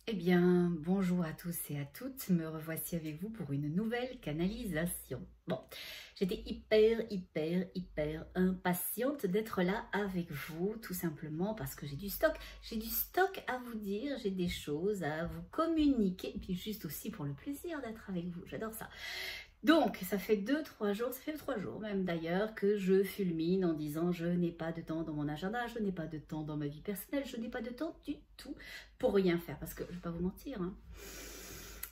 Eh bien, bonjour à tous et à toutes, me revoici avec vous pour une nouvelle canalisation. Bon, j'étais hyper impatiente d'être là avec vous, tout simplement parce que j'ai du stock. J'ai du stock à vous dire, j'ai des choses à vous communiquer, et puis juste aussi pour le plaisir d'être avec vous, j'adore ça. Donc, ça fait 2-3 jours, ça fait 3 jours même d'ailleurs, que je fulmine en disant je n'ai pas de temps dans mon agenda, je n'ai pas de temps dans ma vie personnelle, je n'ai pas de temps du tout pour rien faire. Parce que, je ne vais pas vous mentir, hein,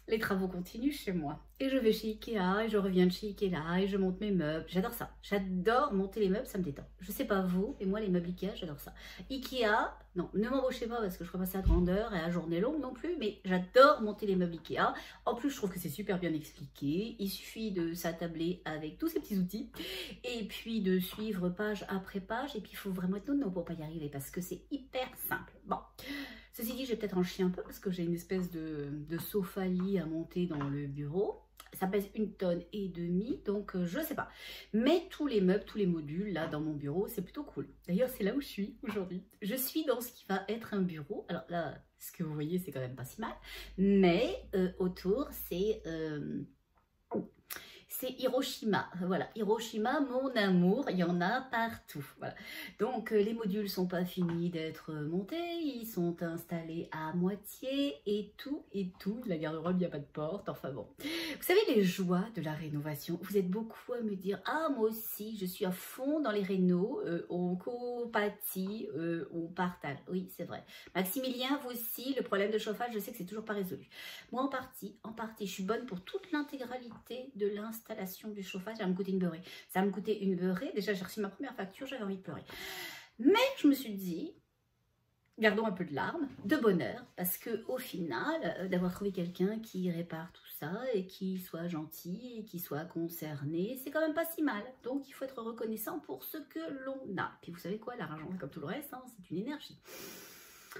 les travaux continuent chez moi. Et je vais chez Ikea, et je reviens de chez Ikea, et je monte mes meubles. J'adore ça. J'adore monter les meubles, ça me détend. Je sais pas vous, mais moi les meubles Ikea, j'adore ça. Ikea, non, ne m'embauchez pas parce que je ferai passer à grandeur et à journée longue non plus, mais j'adore monter les meubles Ikea. En plus, je trouve que c'est super bien expliqué. Il suffit de s'attabler avec tous ces petits outils, et puis de suivre page après page, et puis il faut vraiment être nono pour pas y arriver, parce que c'est hyper simple. Bon. Ceci dit, je vais peut-être en chier un peu parce que j'ai une espèce de sofa-lit à monter dans le bureau. Ça pèse 1,5 tonnes, donc je sais pas. Mais tous les meubles, tous les modules là dans mon bureau, c'est plutôt cool. D'ailleurs, c'est là où je suis aujourd'hui. Je suis dans ce qui va être un bureau. Alors là, ce que vous voyez, c'est quand même pas si mal. Mais autour, c'est Hiroshima, voilà, Hiroshima, mon amour, il y en a partout, voilà. Donc les modules sont pas finis d'être montés, ils sont installés à moitié et tout, la garde-robe, il n'y a pas de porte, enfin bon. Vous savez les joies de la rénovation, vous êtes beaucoup à me dire, ah moi aussi, je suis à fond dans les rénaux, on copatit, on partage, oui c'est vrai. Maximilien, vous aussi, le problème de chauffage, je sais que c'est toujours pas résolu. Moi en partie, je suis bonne pour toute l'intégralité de l'installation du chauffage. Ça va me coûter une beurrée. Ça va me coûter une beurrée. Déjà, j'ai reçu ma première facture, j'avais envie de pleurer. Mais je me suis dit, gardons un peu de larmes, de bonheur, parce que au final, d'avoir trouvé quelqu'un qui répare tout ça et qui soit gentil et qui soit concerné, c'est quand même pas si mal. Donc, il faut être reconnaissant pour ce que l'on a. Puis vous savez quoi, l'argent, comme tout le reste, hein, c'est une énergie.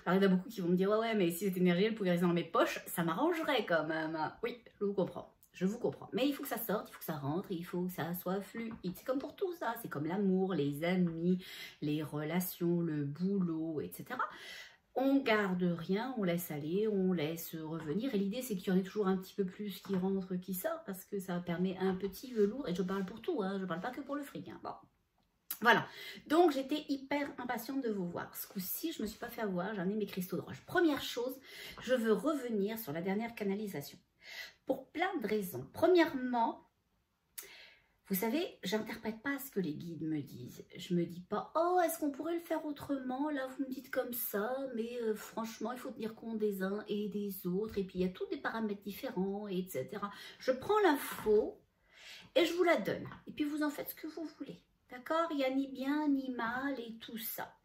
Alors, il y en a beaucoup qui vont me dire, ouais, mais si cette énergie, elle pouvait rester dans mes poches, ça m'arrangerait quand même. Oui, je vous comprends. Je vous comprends. Mais il faut que ça sorte, il faut que ça rentre, il faut que ça soit fluide. C'est comme pour tout ça. C'est comme l'amour, les amis, les relations, le boulot, etc. On garde rien, on laisse aller, on laisse revenir. Et l'idée, c'est qu'il y en ait toujours un petit peu plus qui rentre, qui sort, parce que ça permet un petit velours. Et je parle pour tout, hein, je parle pas que pour le fric. Hein. Bon. Voilà, donc j'étais hyper impatiente de vous voir. Ce coup-ci, je ne me suis pas fait avoir, j'en ai mes cristaux de roche. Première chose, je veux revenir sur la dernière canalisation. Pour plein de raisons. Premièrement, vous savez, j'interprète pas ce que les guides me disent. Je me dis pas, oh, est-ce qu'on pourrait le faire autrement? Là, vous me dites comme ça, mais franchement, il faut tenir compte des uns et des autres. Et puis, il y a tous des paramètres différents, etc. Je prends l'info et je vous la donne. Et puis, vous en faites ce que vous voulez. D'accord? Il n'y a ni bien ni mal et tout ça.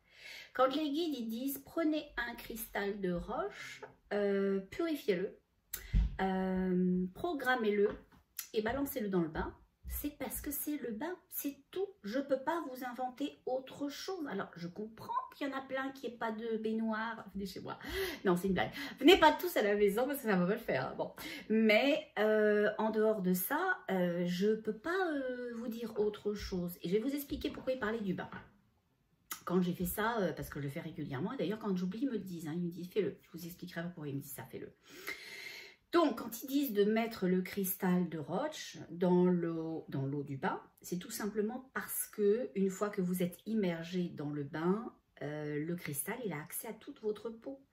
Quand les guides ils disent prenez un cristal de roche, purifiez-le, programmez-le et balancez-le dans le bain, c'est parce que c'est le bain, c'est tout. Je ne peux pas vous inventer autre chose. Alors, je comprends qu'il y en a plein qui n'aient pas de baignoire. Venez chez moi. Non, c'est une blague. Venez pas tous à la maison parce que ça va pas le faire. Hein. Bon. Mais en dehors de ça, je ne peux pas vous dire autre chose. Et je vais vous expliquer pourquoi il parlait du bain. Quand j'ai fait ça, parce que je le fais régulièrement, d'ailleurs quand j'oublie, ils me le disent. Hein, ils me disent fais-le. Je vous expliquerai pourquoi ils me disent ça, fais-le. Donc, quand ils disent de mettre le cristal de roche dans l'eau du bain, c'est tout simplement parce que une fois que vous êtes immergé dans le bain, le cristal, il a accès à toute votre peau.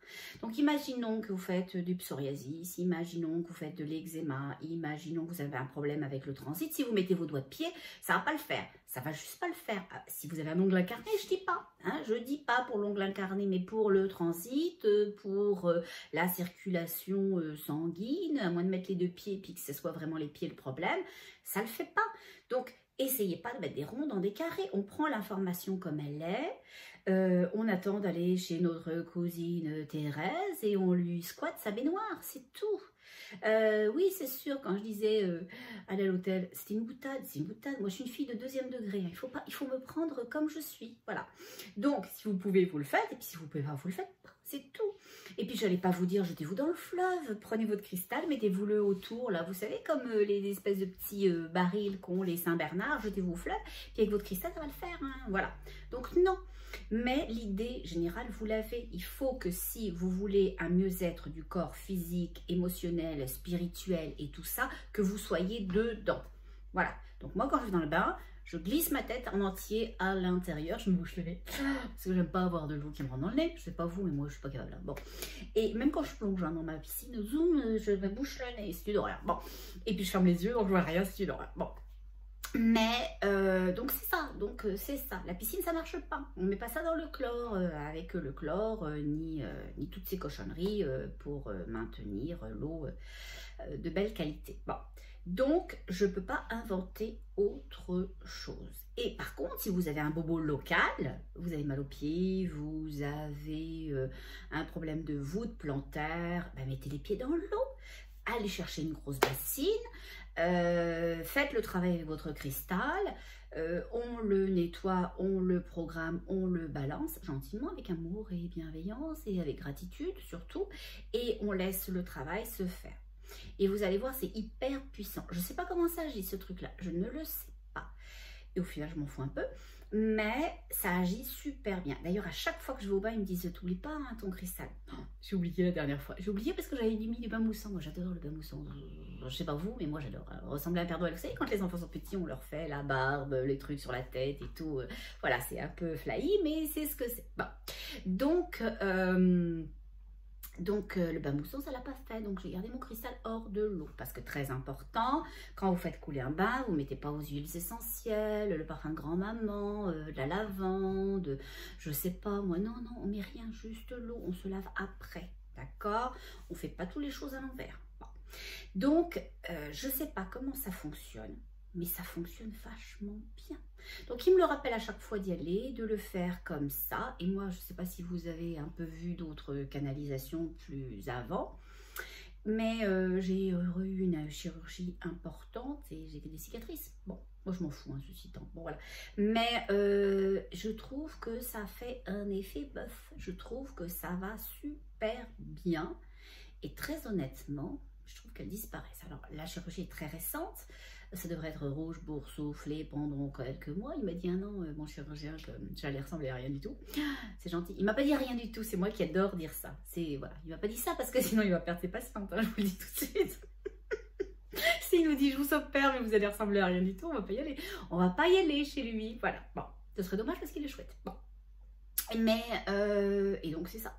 Donc, imaginons que vous faites du psoriasis, imaginons que vous faites de l'eczéma, imaginons que vous avez un problème avec le transit. Si vous mettez vos doigts de pied, ça ne va pas le faire. Ça ne va juste pas le faire. Si vous avez un ongle incarné, je dis pas. Hein, je dis pas pour l'ongle incarné, mais pour le transit, pour la circulation sanguine, à moins de mettre les deux pieds puis que ce soit vraiment les pieds le problème, ça ne le fait pas. Donc, essayez pas de mettre des ronds dans des carrés. On prend l'information comme elle est. On attend d'aller chez notre cousine Thérèse et on lui squatte sa baignoire, c'est tout. Oui, c'est sûr, quand je disais aller à l'hôtel, c'était une boutade, c'est une boutade. Moi, je suis une fille de 2e degré. Hein. Il faut me prendre comme je suis. Voilà. Donc, si vous pouvez, vous le faites. Et puis, si vous ne pouvez pas, vous le faites pas. c'est tout. Et puis, je n'allais pas vous dire, jetez-vous dans le fleuve, prenez votre cristal, mettez-vous-le autour, là, vous savez, comme les espèces de petits barils qu'ont les Saint-Bernard, jetez-vous au fleuve, puis avec votre cristal, ça va le faire, hein, voilà. Donc, non. Mais l'idée générale, vous l'avez. Il faut que si vous voulez un mieux-être du corps physique, émotionnel, spirituel et tout ça, que vous soyez dedans. Voilà. Donc, moi, quand je vais dans le bain, je glisse ma tête en entier à l'intérieur, je me bouche le nez, parce que j'aime pas avoir de l'eau qui me rentre dans le nez, je sais pas vous, mais moi je suis pas capable. Bon. Et même quand je plonge dans ma piscine, zoom, je me bouche le nez, c'est une horreur. Bon. Et puis je ferme les yeux, donc je vois rien, c'est une horreur. Bon. Mais, donc c'est ça, la piscine ça marche pas, on met pas ça dans le chlore, avec le chlore, ni toutes ces cochonneries pour maintenir l'eau de belle qualité. Bon. Donc, je ne peux pas inventer autre chose. Et par contre, si vous avez un bobo local, vous avez mal aux pieds, vous avez un problème de voûte plantaire, ben mettez les pieds dans l'eau, allez chercher une grosse bassine, faites le travail avec votre cristal, on le nettoie, on le programme, on le balance gentiment avec amour et bienveillance et avec gratitude surtout, et on laisse le travail se faire. Et vous allez voir, c'est hyper puissant. Je ne sais pas comment ça agit ce truc-là, je ne le sais pas. Et au final, je m'en fous un peu, mais ça agit super bien. D'ailleurs, à chaque fois que je vais au bain, ils me disent « T'oublies pas hein, ton cristal oh, ». J'ai oublié la dernière fois. J'ai oublié parce que j'avais mis du bain moussant. Moi, j'adore le bain moussant. Je ne sais pas vous, mais moi, j'adore. Ressembler à un Père Noël. Vous savez, quand les enfants sont petits, on leur fait la barbe, les trucs sur la tête et tout. Voilà, c'est un peu fly, mais c'est ce que c'est. Bon. Donc, le bain moussant, ça l'a pas fait. Donc, j'ai gardé mon cristal hors de l'eau. Parce que très important, quand vous faites couler un bain, vous ne mettez pas aux huiles essentielles, le parfum de grand-maman, de la lavande, je sais pas, moi, non, on met rien, juste l'eau. On se lave après, d'accord? On ne fait pas toutes les choses à l'envers. Bon. Donc, je ne sais pas comment ça fonctionne, mais ça fonctionne vachement bien. Donc, il me le rappelle à chaque fois d'y aller, de le faire comme ça. Et moi, je ne sais pas si vous avez un peu vu d'autres canalisations plus avant, mais j'ai eu une chirurgie importante et j'ai des cicatrices. Bon, moi, je m'en fous, hein, ceci étant. Bon, voilà. Mais je trouve que ça fait un effet bœuf. Je trouve que ça va super bien. Et très honnêtement, je trouve qu'elle disparaît. Alors, la chirurgie est très récente. Ça devrait être rouge, boursouflé pendant quelques mois. Il m'a dit un an, mon chirurgien, que j'allais ressembler à rien du tout. C'est gentil. Il m'a pas dit rien du tout. C'est moi qui adore dire ça. Voilà. Il m'a pas dit ça parce que sinon il va perdre ses patientes. Hein, je vous le dis tout de suite. S'il nous dit je vous opère mais vous allez ressembler à rien du tout, on va pas y aller. On va pas y aller chez lui. Voilà. Bon, ce serait dommage parce qu'il est chouette. Bon. Mais, et donc c'est ça.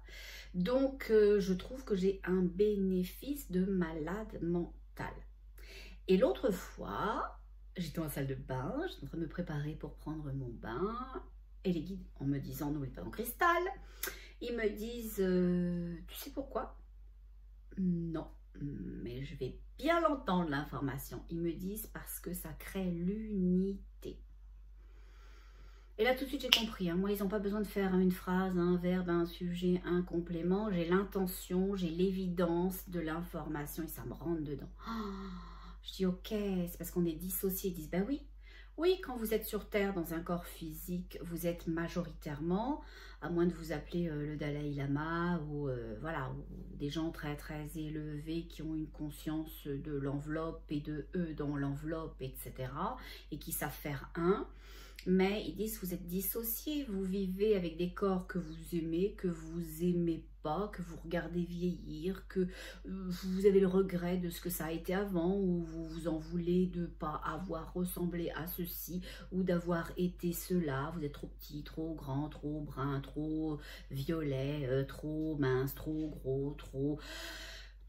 Donc, je trouve que j'ai un bénéfice de malade mental. Et l'autre fois, j'étais en salle de bain, j'étais en train de me préparer pour prendre mon bain, et les guides, en me disant « n'oublie pas mon cristal », ils me disent « tu sais pourquoi ?» Non, mais je vais bien l'entendre l'information. Ils me disent « parce que ça crée l'unité ». Et là, tout de suite, j'ai compris. Hein. Moi, ils n'ont pas besoin de faire une phrase, un verbe, un sujet, un complément. J'ai l'intention, j'ai l'évidence de l'information et ça me rentre dedans. Oh, je dis, ok, c'est parce qu'on est dissociés. Ils disent, bah oui. Oui, quand vous êtes sur Terre, dans un corps physique, vous êtes majoritairement, à moins de vous appeler le Dalai Lama ou voilà, ou des gens très très élevés qui ont une conscience de l'enveloppe et de eux dans l'enveloppe, etc. et qui savent faire un. Mais ils disent vous êtes dissociés, vous vivez avec des corps que vous aimez pas, que vous regardez vieillir, que vous avez le regret de ce que ça a été avant, ou vous vous en voulez de ne pas avoir ressemblé à ceci, ou d'avoir été cela, vous êtes trop petit, trop grand, trop brun, trop violet, trop mince, trop gros, trop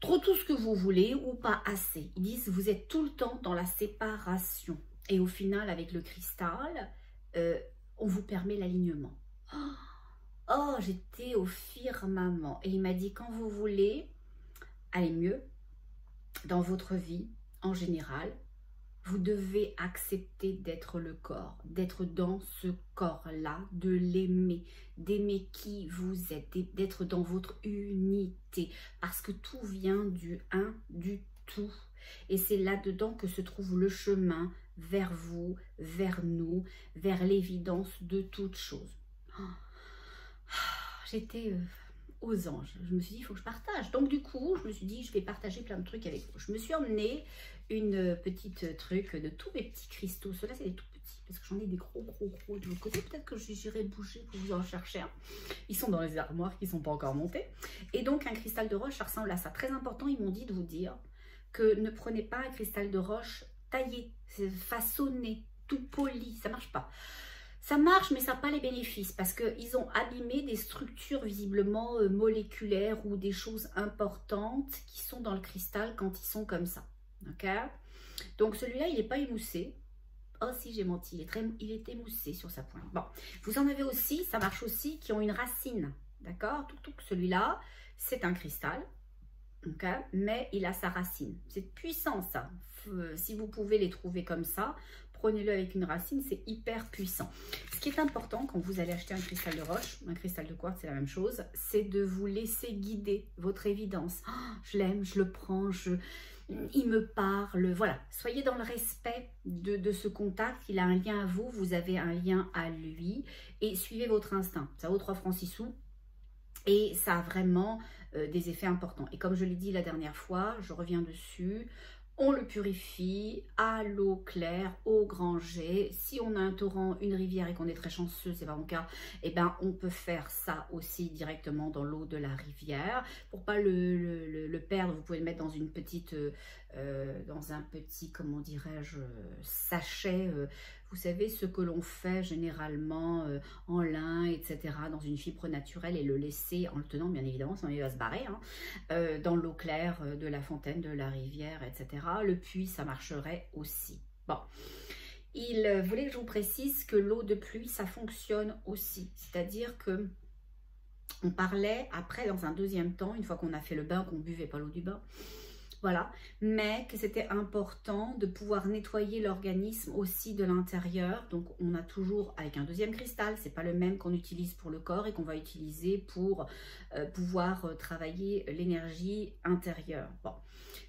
tout ce que vous voulez, ou pas assez. Ils disent vous êtes tout le temps dans la séparation. Et au final, avec le cristal, on vous permet l'alignement. Oh, j'étais au firmament. Et il m'a dit, quand vous voulez aller mieux dans votre vie, en général, vous devez accepter d'être le corps, d'être dans ce corps-là, de l'aimer, d'aimer qui vous êtes, d'être dans votre unité. Parce que tout vient du un, du tout. Et c'est là-dedans que se trouve le chemin vers vous, vers nous, vers l'évidence de toute chose. J'étais aux anges. Je me suis dit, il faut que je partage. Donc du coup, je me suis dit, je vais partager plein de trucs avec vous. Je me suis emmené une petite truc de tous mes petits cristaux. Ceux-là, c'est des tout petits, parce que j'en ai des gros de l'autre côté. Peut-être que j'irai bouger pour vous en chercher un. Ils sont dans les armoires qui ne sont pas encore montés. Et donc, un cristal de roche, ça ressemble à ça. Très important, ils m'ont dit de vous dire que ne prenez pas un cristal de roche taillé, façonné, tout poli. Ça ne marche pas. Ça marche, mais ça n'a pas les bénéfices parce qu'ils ont abîmé des structures visiblement moléculaires ou des choses importantes qui sont dans le cristal quand ils sont comme ça. Ok? Donc celui-là, il n'est pas émoussé. Oh si, j'ai menti, il est émoussé sur sa pointe. Bon, vous en avez aussi, ça marche aussi, qui ont une racine. D'accord? Tout celui-là, c'est un cristal. Ok? Mais il a sa racine. C'est puissant ça. Si vous pouvez les trouver comme ça, prenez-le avec une racine, c'est hyper puissant. Ce qui est important quand vous allez acheter un cristal de roche, un cristal de quartz, c'est la même chose, c'est de vous laisser guider votre évidence. Oh, je l'aime, je le prends, il me parle. Voilà, soyez dans le respect de ce contact. Il a un lien à vous, vous avez un lien à lui et suivez votre instinct. Ça vaut 3 francs 6 sous et ça a vraiment des effets importants. Et comme je l'ai dit la dernière fois, je reviens dessus. On le purifie à l'eau claire, au grand jet. Si on a un torrent, une rivière et qu'on est très chanceux, c'est pas mon cas, eh ben on peut faire ça aussi directement dans l'eau de la rivière. Pour pas le perdre, vous pouvez le mettre dans une petite, dans un petit, comment dirais-je, sachet. Vous savez, ce que l'on fait généralement en lin, etc., dans une fibre naturelle et le laisser en le tenant, bien évidemment, sinon il va se barrer, hein, dans l'eau claire de la fontaine, de la rivière, etc. Le puits, ça marcherait aussi. Bon, il voulait que je vous précise que l'eau de pluie, ça fonctionne aussi. C'est-à-dire que on parlait après, dans un deuxième temps, une fois qu'on a fait le bain, qu'on ne buvait pas l'eau du bain, voilà, mais que c'était important de pouvoir nettoyer l'organisme aussi de l'intérieur. Donc on a toujours avec un deuxième cristal, c'est pas le même qu'on utilise pour le corps et qu'on va utiliser pour pouvoir travailler l'énergie intérieure. Bon,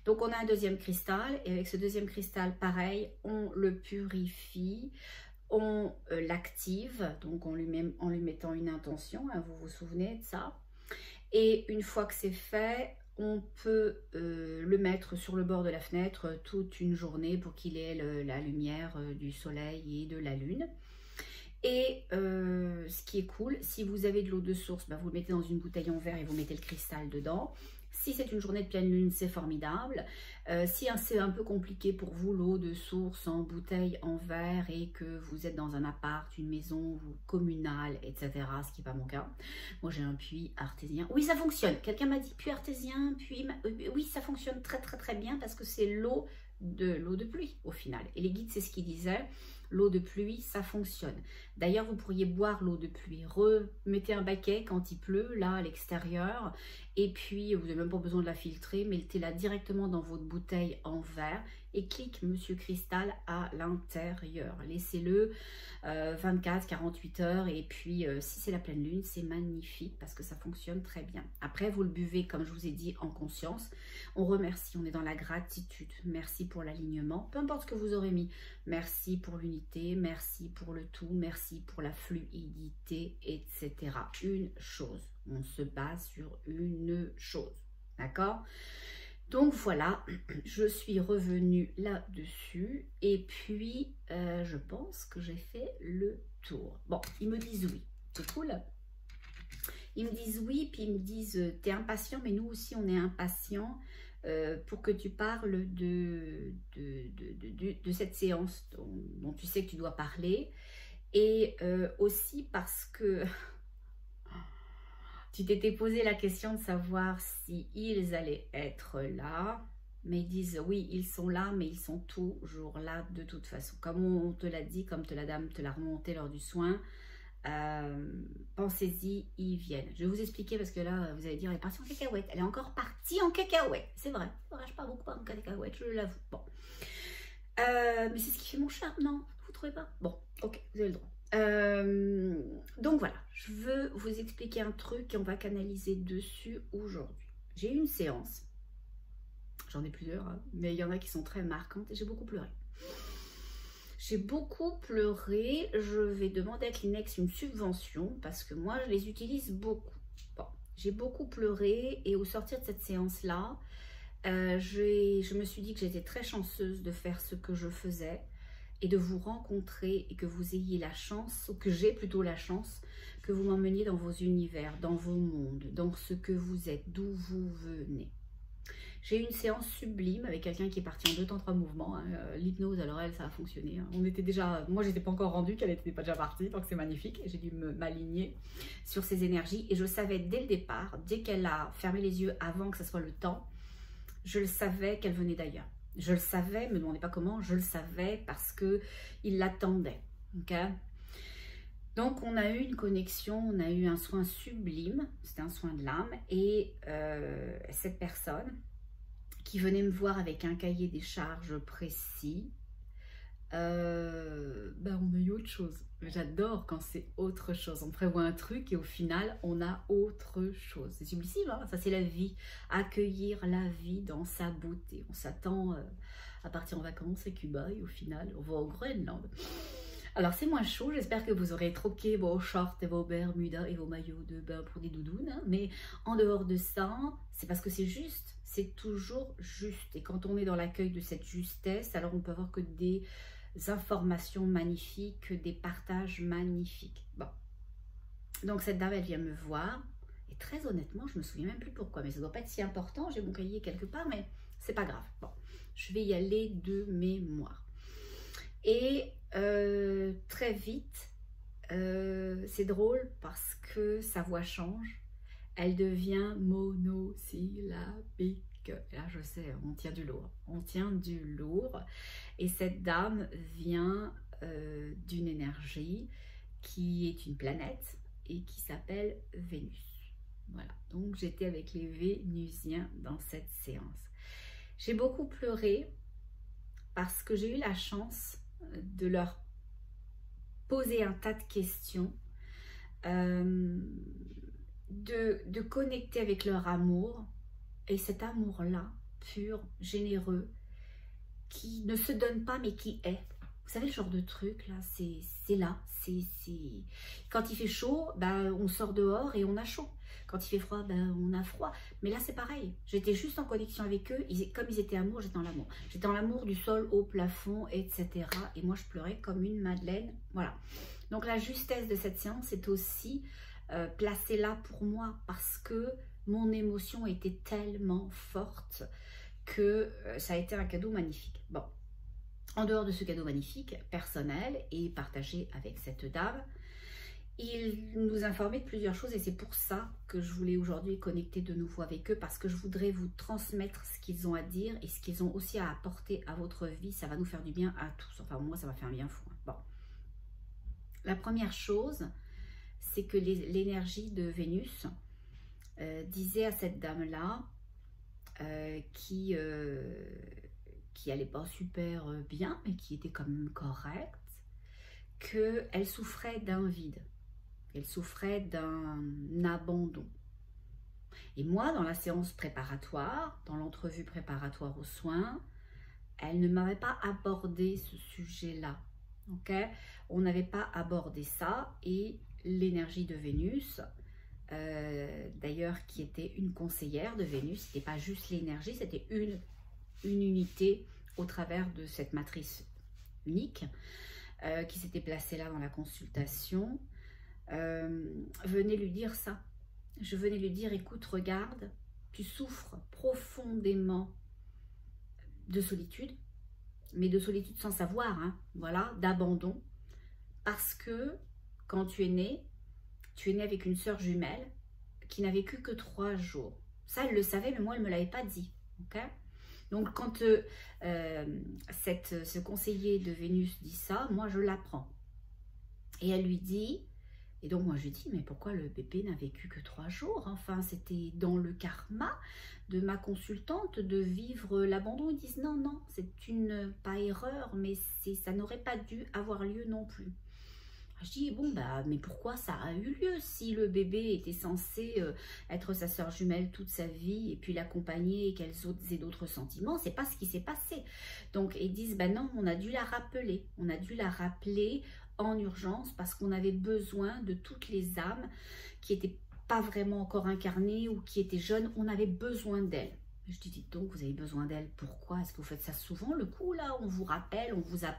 donc on a un deuxième cristal et avec ce deuxième cristal, pareil, on le purifie. On l'active, donc en lui mettant une intention, hein, vous vous souvenez de ça. Et une fois que c'est fait, on peut le mettre sur le bord de la fenêtre toute une journée pour qu'il ait la lumière du soleil et de la lune. Et ce qui est cool, si vous avez de l'eau de source, bah, vous le mettez dans une bouteille en verre et vous mettez le cristal dedans. Si c'est une journée de pleine lune, c'est formidable. Si c'est un peu compliqué pour vous, l'eau de source en bouteille en verre et que vous êtes dans un appart, une maison communale, etc., ce qui n'est pas mon cas. Moi, j'ai un puits artésien. Oui, ça fonctionne. Quelqu'un m'a dit puits artésien, puits... Oui, ça fonctionne très bien parce que c'est l'eau de pluie au final. Et les guides, c'est ce qu'ils disaient. L'eau de pluie, ça fonctionne. D'ailleurs, vous pourriez boire l'eau de pluie. Remettez un baquet quand il pleut, là, à l'extérieur. Et puis, vous n'avez même pas besoin de la filtrer. Mettez-la directement dans votre bouteille en verre. Et clique Monsieur Cristal à l'intérieur. Laissez-le 24-48 heures. Et puis, si c'est la pleine lune, c'est magnifique parce que ça fonctionne très bien. Après, vous le buvez, comme je vous ai dit, en conscience. On remercie, on est dans la gratitude. Merci pour l'alignement. Peu importe ce que vous aurez mis. Merci pour l'unité, merci pour le tout, merci pour la fluidité, etc. Une chose, on se base sur une chose, d'accord? Donc voilà, je suis revenue là-dessus et puis je pense que j'ai fait le tour. Bon, ils me disent oui, c'est cool. Ils me disent oui, puis ils me disent t'es impatient, mais nous aussi on est impatients. Pour que tu parles de cette séance dont tu sais que tu dois parler et aussi parce que tu t'étais posé la question de savoir si ils allaient être là, mais ils disent oui, ils sont là, mais ils sont toujours là de toute façon. Comme on te l'a dit, comme la dame te l'a remonté lors du soin, pensez-y, ils viennent. Je vais vous expliquer parce que là, vous allez dire, elle est partie en cacahuète. Elle est encore partie en cacahuète. C'est vrai, je ne pars beaucoup pas en cacahuète, je l'avoue. Bon. Mais c'est ce qui fait mon charme, non? Vous trouvez pas? Bon, ok, vous avez le droit. Donc voilà, je veux vous expliquer un truc et on va canaliser dessus aujourd'hui. J'ai eu une séance. J'en ai plusieurs, hein, mais il y en a qui sont très marquantes et j'ai beaucoup pleuré. J'ai beaucoup pleuré, je vais demander à Kleenex une subvention parce que moi je les utilise beaucoup. Bon, J'ai beaucoup pleuré et au sortir de cette séance-là, je me suis dit que j'étais très chanceuse de faire ce que je faisais et de vous rencontrer et que vous ayez la chance, ou que j'ai plutôt la chance, que vous m'emmeniez dans vos univers, dans vos mondes, dans ce que vous êtes, d'où vous venez. J'ai eu une séance sublime avec quelqu'un qui est parti en 2 temps 3 mouvements. Hein. L'hypnose, alors elle, ça a fonctionné. Hein. On était déjà, moi, j'étais pas encore rendue qu'elle n'était pas déjà partie, donc c'est magnifique. J'ai dû m'aligner sur ces énergies et je savais dès le départ, dès qu'elle a fermé les yeux avant que ce soit le temps, je le savais qu'elle venait d'ailleurs. Je le savais, me demandez pas comment, je le savais parce que il l'attendait. Okay, donc on a eu une connexion, on a eu un soin sublime, c'était un soin de l'âme et cette personne qui venait me voir avec un cahier des charges précis, on a eu autre chose. J'adore quand c'est autre chose. On prévoit un truc et au final, on a autre chose. C'est sublime, hein, ça c'est la vie. Accueillir la vie dans sa beauté. On s'attend à partir en vacances à Cuba et au final, on va au Groenland. Alors c'est moins chaud, j'espère que vous aurez troqué vos shorts et vos bermudas et vos maillots de bain pour des doudounes. Hein, mais en dehors de ça, c'est parce que c'est juste. C'est toujours juste. Et quand on est dans l'accueil de cette justesse, alors on peut avoir que des informations magnifiques, des partages magnifiques. Bon. Donc cette dame, elle vient me voir. Et très honnêtement, je me souviens même plus pourquoi. Mais ça ne doit pas être si important. J'ai mon cahier quelque part, mais c'est pas grave. Bon, je vais y aller de mémoire. Et très vite, c'est drôle parce que sa voix change. Elle devient monosyllabique. Et là, je sais, on tient du lourd. On tient du lourd. Et cette dame vient d'une énergie qui est une planète et qui s'appelle Vénus. Voilà. Donc, j'étais avec les Vénusiens dans cette séance. J'ai beaucoup pleuré parce que j'ai eu la chance de leur poser un tas de questions, de connecter avec leur amour, et cet amour-là, pur, généreux, qui ne se donne pas mais qui est. Vous savez le genre de truc là, c'est là, quand il fait chaud, on sort dehors et on a chaud. Quand il fait froid, on a froid. Mais là c'est pareil, j'étais juste en connexion avec eux, comme ils étaient amour, j'étais dans l'amour. J'étais dans l'amour du sol au plafond, etc. Et moi je pleurais comme une madeleine, voilà. Donc la justesse de cette séance est aussi placée là pour moi parce que mon émotion était tellement forte que ça a été un cadeau magnifique. Bon, en dehors de ce cadeau magnifique, personnel et partagé avec cette dame, il nous informait de plusieurs choses et c'est pour ça que je voulais aujourd'hui connecter de nouveau avec eux parce que je voudrais vous transmettre ce qu'ils ont à dire et ce qu'ils ont aussi à apporter à votre vie. Ça va nous faire du bien à tous. Enfin, moi, ça m'a fait un bien fou. Hein. Bon. La première chose, c'est que l'énergie de Vénus disait à cette dame-là qui allait pas super bien, mais qui était quand même correcte, qu'elle souffrait d'un vide, elle souffrait d'un abandon. Et moi, dans la séance préparatoire, dans l'entrevue préparatoire aux soins, elle ne m'avait pas abordé ce sujet-là. Okay, on n'avait pas abordé ça et l'énergie de Vénus, d'ailleurs qui était une conseillère de Vénus, c'était pas juste l'énergie, c'était une unité au travers de cette matrice unique qui s'était placée là dans la consultation, venait lui dire ça. Je venais lui dire, écoute, regarde, tu souffres profondément de solitude, mais de solitude sans savoir, hein, voilà, d'abandon, parce que quand tu es né avec une sœur jumelle qui n'a vécu que 3 jours. Ça, elle le savait, mais moi, elle ne me l'avait pas dit. Okay, donc, quand ce conseiller de Vénus dit ça, moi, je l'apprends. Et elle lui dit, et donc moi, je lui dis, mais pourquoi le bébé n'a vécu que 3 jours? Enfin, c'était dans le karma de ma consultante de vivre l'abandon. Ils disent, non, non, c'est une, pas erreur, mais ça n'aurait pas dû avoir lieu non plus. Je dis, bon, mais pourquoi ça a eu lieu si le bébé était censé être sa sœur jumelle toute sa vie et puis l'accompagner et qu'elle ait d'autres sentiments? C'est pas ce qui s'est passé. Donc, ils disent, non, on a dû la rappeler. On a dû la rappeler en urgence parce qu'on avait besoin de toutes les âmes qui étaient pas vraiment encore incarnées ou qui étaient jeunes, on avait besoin d'elles. Je dis, dites donc, vous avez besoin d'elle, pourquoi? Est-ce que vous faites ça souvent, le coup, là? On vous rappelle, on vous a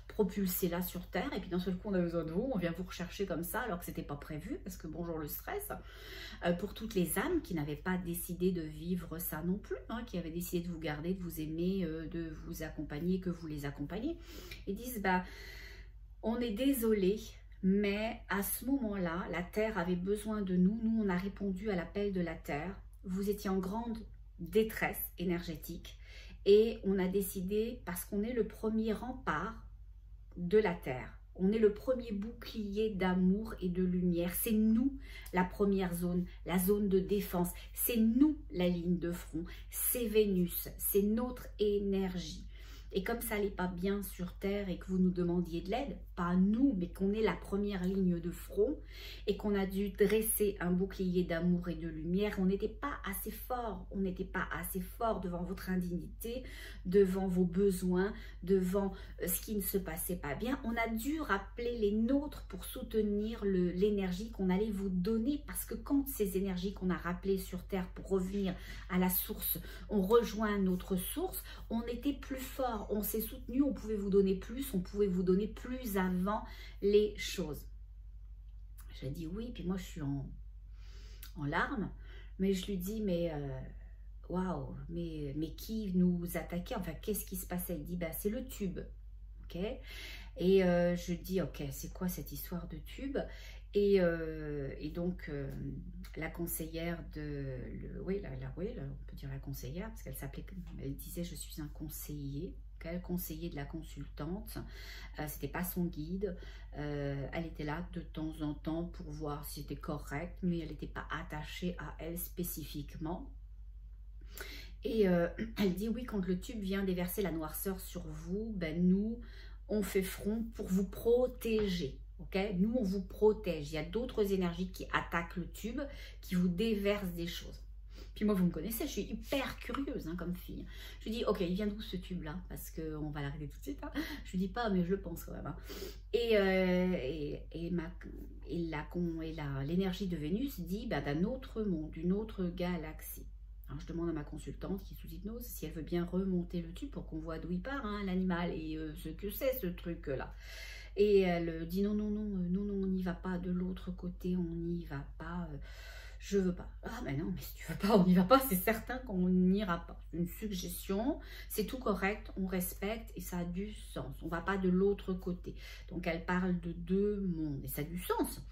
propulsé là sur Terre, et puis d'un seul coup, on a besoin de vous, on vient vous rechercher comme ça, alors que c'était pas prévu, parce que bonjour le stress. Pour toutes les âmes qui n'avaient pas décidé de vivre ça non plus, hein, qui avaient décidé de vous garder, de vous aimer, de vous accompagner, que vous les accompagnez, ils disent, bah, on est désolé, mais à ce moment-là, la Terre avait besoin de nous, on a répondu à l'appel de la Terre, vous étiez en grande détresse énergétique et on a décidé, parce qu'on est le premier rempart de la Terre, on est le premier bouclier d'amour et de lumière, c'est nous la première zone, la zone de défense, c'est nous la ligne de front, c'est Vénus, c'est notre énergie. Et comme ça n'allait pas bien sur Terre et que vous nous demandiez de l'aide, pas nous, mais qu'on est la première ligne de front et qu'on a dû dresser un bouclier d'amour et de lumière, on n'était pas assez fort, on n'était pas assez fort devant votre indignité, devant vos besoins, devant ce qui ne se passait pas bien. On a dû rappeler les nôtres pour soutenir l'énergie qu'on allait vous donner, parce que quand ces énergies qu'on a rappelées sur Terre pour revenir à la source, on rejoint notre source, on était plus fort. On s'est soutenu, on pouvait vous donner plus, on pouvait vous donner plus avant les choses. Je dis oui, puis moi je suis en larmes, mais je lui dis, mais waouh, mais qui nous attaquait, enfin qu'est-ce qui se passait? Elle dit, bah, c'est le tube, ok. Et je dis, ok, c'est quoi cette histoire de tube? Et donc, la conseillère on peut dire la conseillère, parce qu'elle s'appelait, elle disait, je suis un conseiller, le conseiller de la consultante, c'était pas son guide, elle était là de temps en temps pour voir si c'était correct, mais elle n'était pas attachée à elle spécifiquement. Et elle dit, oui, quand le tube vient déverser la noirceur sur vous, ben nous, on fait front pour vous protéger. Okay? Nous, on vous protège. Il y a d'autres énergies qui attaquent le tube, qui vous déversent des choses. Puis moi, vous me connaissez, je suis hyper curieuse hein, comme fille. Je lui dis, ok, il vient d'où ce tube-là? Parce qu'on va l'arrêter tout de suite. Hein. Je lui dis pas, mais je le pense quand même. Hein. Et l'énergie de Vénus dit bah, d'un autre monde, d'une autre galaxie. Alors, je demande à ma consultante qui est sous hypnose si elle veut bien remonter le tube pour qu'on voit d'où il part, hein, l'animal, et ce que c'est ce truc-là. Et elle dit non, on n'y va pas de l'autre côté, on n'y va pas, je veux pas. Ah mais non, mais si tu veux pas, on n'y va pas, c'est certain qu'on n'ira pas. Une suggestion, c'est tout correct, on respecte et ça a du sens. On va pas de l'autre côté. Donc elle parle de deux mondes et ça a du sens.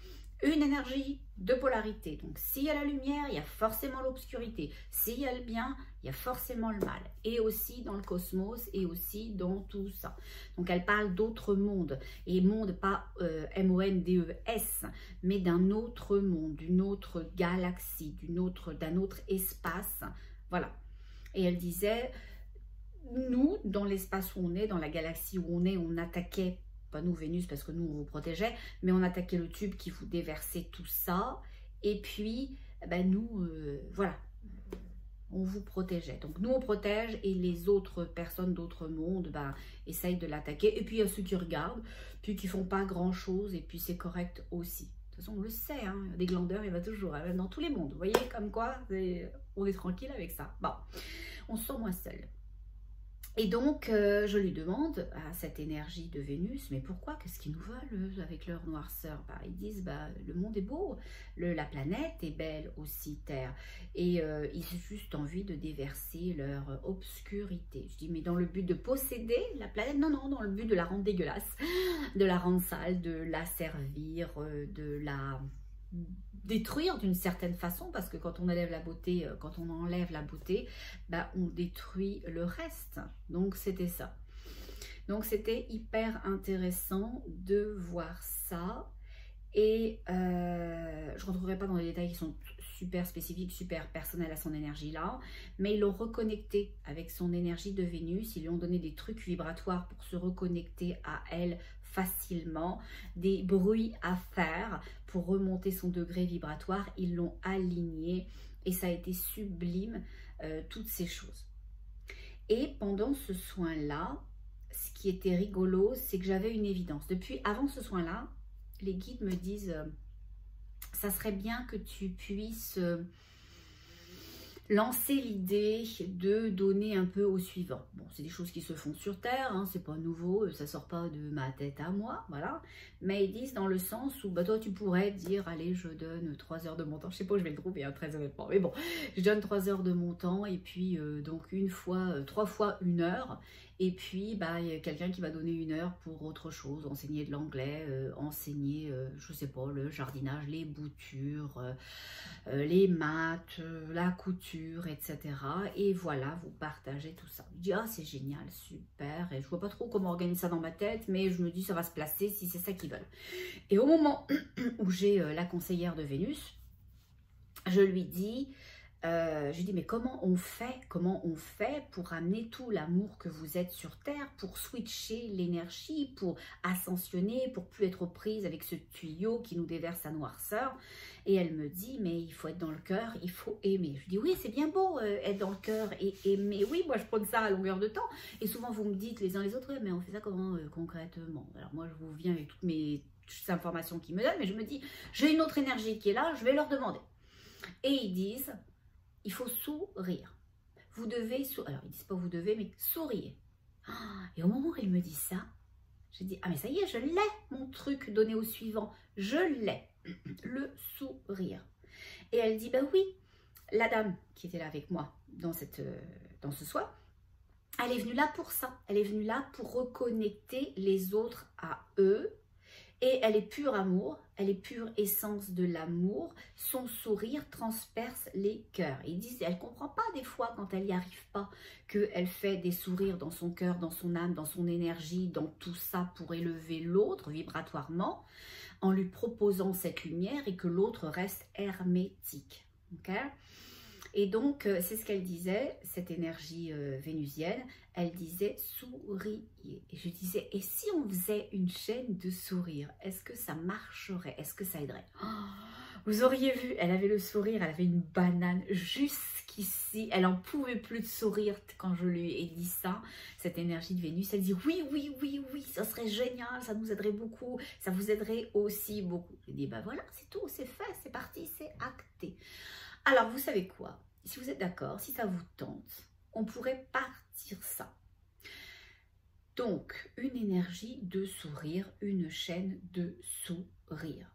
Une énergie, deux polarités. Donc, s'il y a la lumière, il y a forcément l'obscurité. S'il y a le bien, il y a forcément le mal. Et aussi dans le cosmos, et aussi dans tout ça. Donc, elle parle d'autres mondes. Et monde, pas M-O-N-D-E-S, mais d'un autre monde, d'une autre galaxie, d'un autre espace. Voilà. Et elle disait, nous, dans l'espace où on est, dans la galaxie où on est, on attaquait pas nous Vénus parce que nous on vous protégeait, mais on attaquait le tube qui vous déversait tout ça, et puis ben nous voilà, on vous protégeait. Donc nous on protège et les autres personnes d'autres mondes ben, essayent de l'attaquer, et puis il y a ceux qui regardent, puis qui font pas grand chose, et puis c'est correct aussi. De toute façon on le sait, hein, des glandeurs il va toujours, même dans tous les mondes, vous voyez comme quoi on est tranquille avec ça. Bon, on se sent moins seul. Et donc, je lui demande à cette énergie de Vénus, mais pourquoi? Qu'est-ce qu'ils nous veulent avec leur noirceur? Bah, ils disent, bah, le monde est beau, la planète est belle aussi, Terre. Et ils ont juste envie de déverser leur obscurité. Je dis, mais dans le but de posséder la planète? Non, non, dans le but de la rendre dégueulasse, de la rendre sale, de la servir, de la détruire d'une certaine façon, parce que quand on enlève la beauté, bah, on détruit le reste. Donc c'était ça. Donc c'était hyper intéressant de voir ça. Et je ne rentrerai pas dans les détails qui sont super spécifiques, super personnels à son énergie là, mais ils l'ont reconnecté avec son énergie de Vénus. Ils lui ont donné des trucs vibratoires pour se reconnecter à elle facilement, des bruits à faire pour remonter son degré vibratoire. Ils l'ont aligné et ça a été sublime, toutes ces choses. Et pendant ce soin-là, ce qui était rigolo, c'est que j'avais une évidence. Depuis avant ce soin-là, les guides me disent ça serait bien que tu puisses lancer l'idée de donner un peu au suivant. Bon, c'est des choses qui se font sur Terre, hein, c'est pas nouveau, ça sort pas de ma tête à moi, voilà. Mais ils disent dans le sens où, bah toi tu pourrais dire, allez, je donne 3 heures de mon temps, je sais pas où je vais le trouver, hein, très honnêtement, mais bon, je donne 3 heures de mon temps, et puis donc 3 fois 1 heure, et puis bah il y a quelqu'un qui va donner 1 heure pour autre chose, enseigner de l'anglais, enseigner, je sais pas, le jardinage, les boutures, les maths, la couture, etc. Et voilà, vous partagez tout ça. Je dis, ah, c'est génial, super. Et je vois pas trop comment organiser ça dans ma tête, mais je me dis, ça va se placer si c'est ça qu'ils veulent. Et au moment où j'ai la conseillère de Vénus, je lui dis, mais comment on fait pour amener tout l'amour que vous êtes sur Terre, pour switcher l'énergie, pour ascensionner, pour plus être aux prises avec ce tuyau qui nous déverse sa noirceur. Et elle me dit, mais il faut être dans le cœur, il faut aimer. Je dis, oui, c'est bien beau être dans le cœur et aimer. Oui, moi je prends ça à longueur de temps. Et souvent vous me dites les uns les autres, mais on fait ça comment concrètement? Alors moi je vous viens avec toutes mes informations qu'ils me donnent, mais je me dis, j'ai une autre énergie qui est là, je vais leur demander. Et ils disent, il faut sourire. Vous devez sourire. Alors, ils disent pas vous devez, mais souriez. Et au moment où il me dit ça, j'ai dit, ah mais ça y est, je l'ai, mon truc donné au suivant. Je l'ai, le sourire. Et elle dit, ben oui, la dame qui était là avec moi dans ce soir, elle est venue là pour ça. Elle est venue là pour reconnecter les autres à eux. Et elle est pur amour, elle est pure essence de l'amour. Son sourire transperce les cœurs. Ils disent, elle ne comprend pas des fois quand elle n'y arrive pas, qu'elle fait des sourires dans son cœur, dans son âme, dans son énergie, dans tout ça pour élever l'autre vibratoirement, en lui proposant cette lumière et que l'autre reste hermétique. Okay? Et donc, c'est ce qu'elle disait, cette énergie vénusienne, elle disait souriez. Et je disais, et si on faisait une chaîne de sourires, est-ce que ça marcherait? Est-ce que ça aiderait? Vous auriez vu, elle avait le sourire, elle avait une banane jusqu'ici, elle n'en pouvait plus de sourire quand je lui ai dit ça, cette énergie de Vénus. Elle dit oui, oui, oui, oui, ça serait génial, ça nous aiderait beaucoup, ça vous aiderait aussi beaucoup. J'ai dit, bah voilà, c'est tout, c'est fait, c'est parti, c'est acté. Alors, vous savez quoi? Si vous êtes d'accord, si ça vous tente, on pourrait partir ça. Donc, une énergie de sourire, une chaîne de sourire.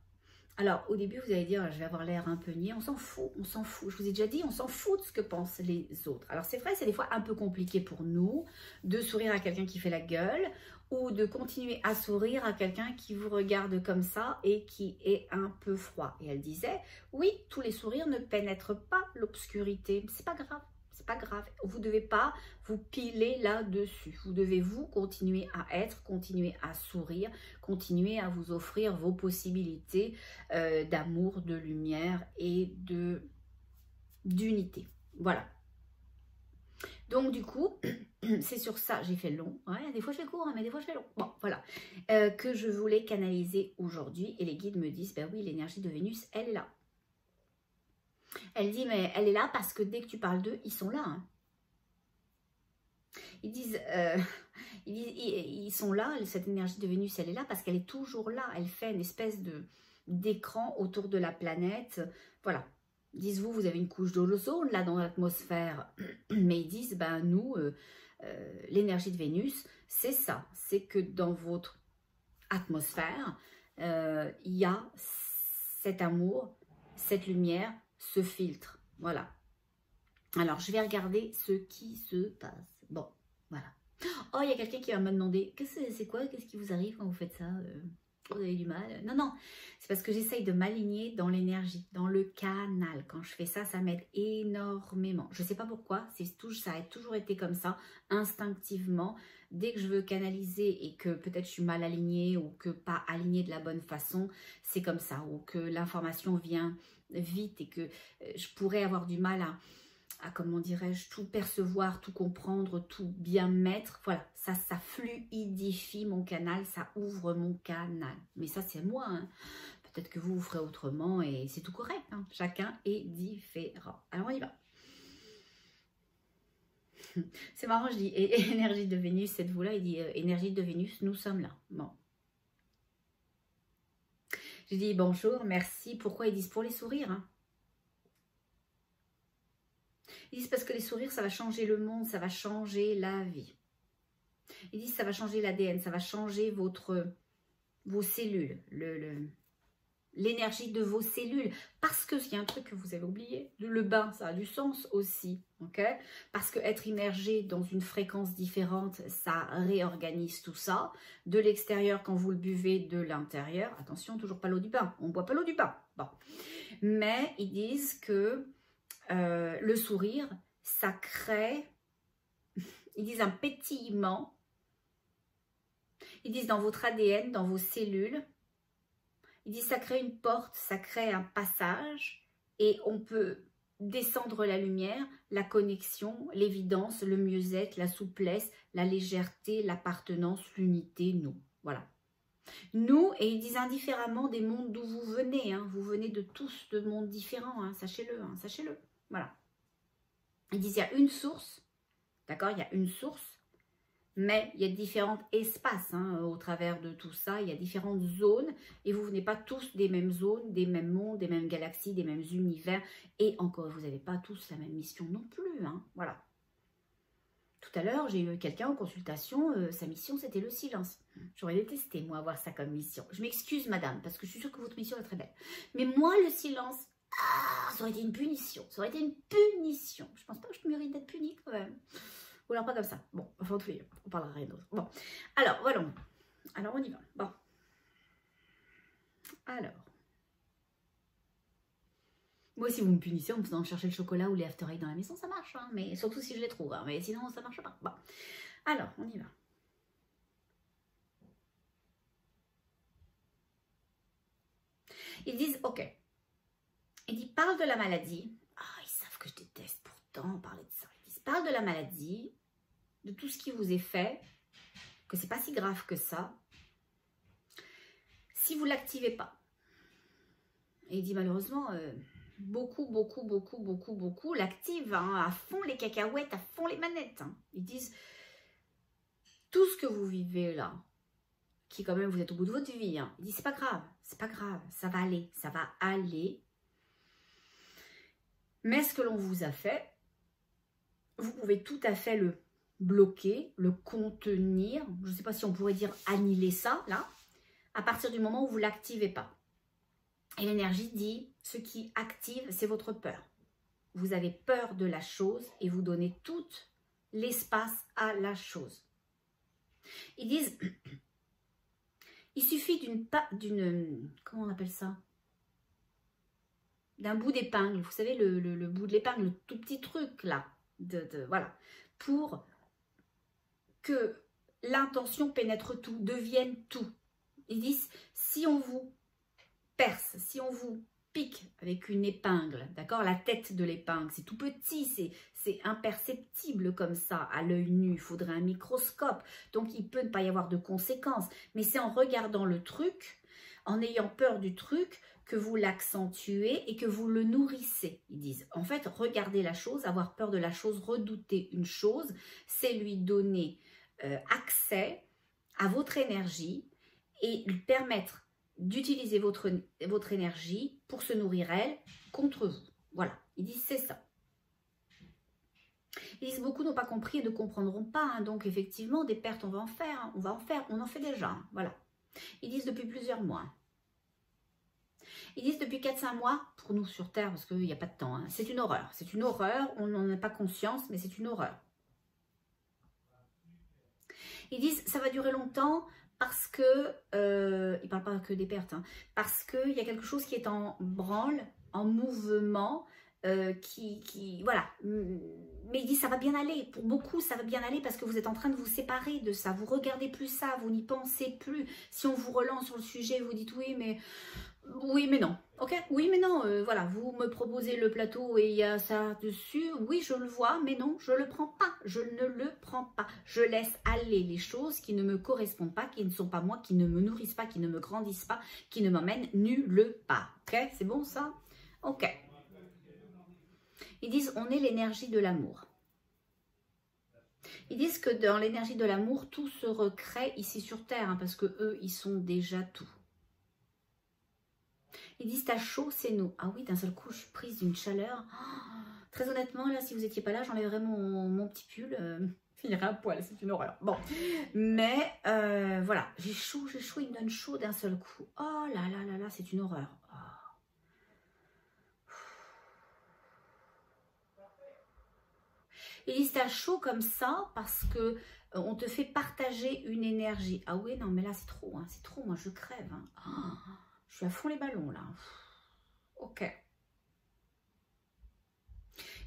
Alors, au début, vous allez dire, je vais avoir l'air un peu niais. On s'en fout, on s'en fout. Je vous ai déjà dit, on s'en fout de ce que pensent les autres. Alors, c'est vrai, c'est des fois un peu compliqué pour nous de sourire à quelqu'un qui fait la gueule ou de continuer à sourire à quelqu'un qui vous regarde comme ça et qui est un peu froid. Et elle disait, oui, tous les sourires ne pénètrent pas l'obscurité. C'est pas grave. C'est pas grave, vous ne devez pas vous piler là-dessus. Vous devez vous continuer à être, continuer à sourire, continuer à vous offrir vos possibilités d'amour, de lumière et d'unité. Voilà. Donc du coup, c'est sur ça, j'ai fait long. Ouais, des fois je fais court, hein, mais des fois je fais long. Bon, voilà. Que je voulais canaliser aujourd'hui. Et les guides me disent, ben oui, l'énergie de Vénus, elle est là. Elle dit, mais elle est là parce que dès que tu parles d'eux, ils sont là. Hein. Ils sont là, cette énergie de Vénus, elle est là parce qu'elle est toujours là. Elle fait une espèce d'écran autour de la planète. Voilà. Ils disent, vous avez une couche d'ozone là dans l'atmosphère. Mais ils disent, ben nous, l'énergie de Vénus, c'est ça. C'est que dans votre atmosphère, il y a cet amour, cette lumière, ce filtre, voilà. Alors, je vais regarder ce qui se passe. Bon, voilà. Oh, il y a quelqu'un qui va me demander, c'est quoi? Qu'est-ce qui vous arrive quand vous faites ça? Vous avez du mal? Non, non, c'est parce que j'essaye de m'aligner dans l'énergie, dans le canal. Quand je fais ça, ça m'aide énormément. Je ne sais pas pourquoi, ça a toujours été comme ça, instinctivement. Dès que je veux canaliser et que peut-être je suis mal alignée ou que pas alignée de la bonne façon, c'est comme ça. Ou que l'information vient vite et que je pourrais avoir du mal à comment dirais-je, tout percevoir, tout comprendre, tout bien mettre. Voilà, ça fluidifie mon canal, ça ouvre mon canal. Mais ça, c'est moi. Hein. Peut-être que vous ferez autrement et c'est tout correct. Hein. Chacun est différent. Alors, on y va. C'est marrant, je dis énergie de Vénus, êtes-vous là? Il dit énergie de Vénus, nous sommes là. Bon. J'ai dit bonjour, merci. Pourquoi ils disent pour les sourires hein. Ils disent parce que les sourires, ça va changer le monde, ça va changer la vie. Ils disent ça va changer l'ADN, ça va changer vos cellules, l'énergie de vos cellules. Parce que, il y a un truc que vous avez oublié, le bain, ça a du sens aussi. Ok, parce que être immergé dans une fréquence différente, ça réorganise tout ça. De l'extérieur, quand vous le buvez, de l'intérieur. Attention, toujours pas l'eau du bain. On ne boit pas l'eau du bain. Bon. Mais ils disent que le sourire, ça crée, ils disent un pétillement. Ils disent dans votre ADN, dans vos cellules, ils disent ça crée une porte, ça crée un passage et on peut descendre la lumière, la connexion, l'évidence, le mieux-être, la souplesse, la légèreté, l'appartenance, l'unité, nous. Voilà. Nous, et ils disent indifféremment des mondes d'où vous venez, hein, vous venez de tous de mondes différents, hein, sachez-le, hein, sachez-le. Voilà. Ils disent il y a une source, d'accord, il y a une source. Mais il y a différents espaces hein, au travers de tout ça. Il y a différentes zones et vous venez pas tous des mêmes zones, des mêmes mondes, des mêmes galaxies, des mêmes univers. Et encore, vous n'avez pas tous la même mission non plus. Hein, voilà. Tout à l'heure, j'ai eu quelqu'un en consultation. Sa mission, c'était le silence. J'aurais détesté, moi, avoir ça comme mission. Je m'excuse, madame, parce que je suis sûre que votre mission est très belle. Mais moi, le silence, ça aurait été une punition. Ça aurait été une punition. Je pense pas que je mérite d'être punie quand même. Ou alors pas comme ça. Bon, enfin, tous les deux, on parlera rien d'autre. Bon, alors, voilà. Alors, on y va. Bon. Alors. Moi, si vous me punissez en me faisant chercher le chocolat ou les after eight dans la maison, ça marche. Hein, mais surtout si je les trouve. Hein, mais sinon, ça marche pas. Bon. Alors, on y va. Ils disent, ok. Ils disent, parle de la maladie. Ah, ils savent que je déteste pourtant parler de ça. Ils disent, parle de la maladie, de tout ce qui vous est fait, que c'est pas si grave que ça, si vous ne l'activez pas. Et il dit malheureusement, beaucoup l'activent, hein, à fond les cacahuètes, à fond les manettes. Hein. Ils disent, tout ce que vous vivez là, qui quand même vous êtes au bout de votre vie, hein, ils disent, c'est pas grave, ça va aller. Mais ce que l'on vous a fait, vous pouvez tout à fait le bloquer, le contenir, je ne sais pas si on pourrait dire annihiler ça, là, à partir du moment où vous ne l'activez pas. Et l'énergie dit, ce qui active, c'est votre peur. Vous avez peur de la chose et vous donnez tout l'espace à la chose. Ils disent, il suffit d'une, comment on appelle ça? D'un bout d'épingle, vous savez, le bout de l'épingle, le tout petit truc là, voilà, pour que l'intention pénètre tout, devienne tout. Ils disent, si on vous perce, si on vous pique avec une épingle, d'accord, la tête de l'épingle, c'est tout petit, c'est imperceptible comme ça à l'œil nu, il faudrait un microscope, donc il peut ne pas y avoir de conséquences, mais c'est en regardant le truc, en ayant peur du truc, que vous l'accentuez et que vous le nourrissez. Ils disent, en fait, regardez la chose, avoir peur de la chose, redouter une chose, c'est lui donner accès à votre énergie et lui permettre d'utiliser votre énergie pour se nourrir elle contre vous. Voilà, ils disent c'est ça. Ils disent beaucoup n'ont pas compris et ne comprendront pas. Hein, donc effectivement, des pertes, on va en faire. Hein, on en fait déjà. Hein, voilà. Ils disent depuis plusieurs mois. Ils disent depuis 4-5 mois, pour nous sur Terre, parce qu'il n'y a pas de temps. Hein, c'est une horreur. C'est une horreur. On n'en a pas conscience, mais c'est une horreur. Ils disent ça va durer longtemps parce que, ils ne parlent pas que des pertes, hein, parce qu'il y a quelque chose qui est en branle, en mouvement, voilà. Mais ils disent ça va bien aller. Pour beaucoup, ça va bien aller parce que vous êtes en train de vous séparer de ça. Vous regardez plus ça, vous n'y pensez plus. Si on vous relance sur le sujet, vous dites oui, mais non. Ok, oui, mais non. Voilà, vous me proposez le plateau et il y a ça dessus. Oui, je le vois, mais non, je le prends pas. Je ne le prends pas. Je laisse aller les choses qui ne me correspondent pas, qui ne sont pas moi, qui ne me nourrissent pas, qui ne me grandissent pas, qui ne m'emmènent nulle part. Ok, c'est bon ça? Ok. Ils disent on est l'énergie de l'amour. Ils disent que dans l'énergie de l'amour, tout se recrée ici sur Terre, hein, parce que eux, ils sont déjà tout. Ils disent t'as chaud, c'est nous. Ah oui, d'un seul coup, je suis prise d'une chaleur. Oh, très honnêtement, là, si vous n'étiez pas là, j'enlèverais mon petit pull. Il y aurait un poil, c'est une horreur. Bon, mais voilà, j'ai chaud, il me donne chaud d'un seul coup. Oh là là là là, c'est une horreur. Oh. Ils disent t'as chaud comme ça parce que on te fait partager une énergie. Ah oui, non, mais là, c'est trop, hein, c'est trop, moi, je crève. Hein. Oh, je suis à fond les ballons, là. Ok.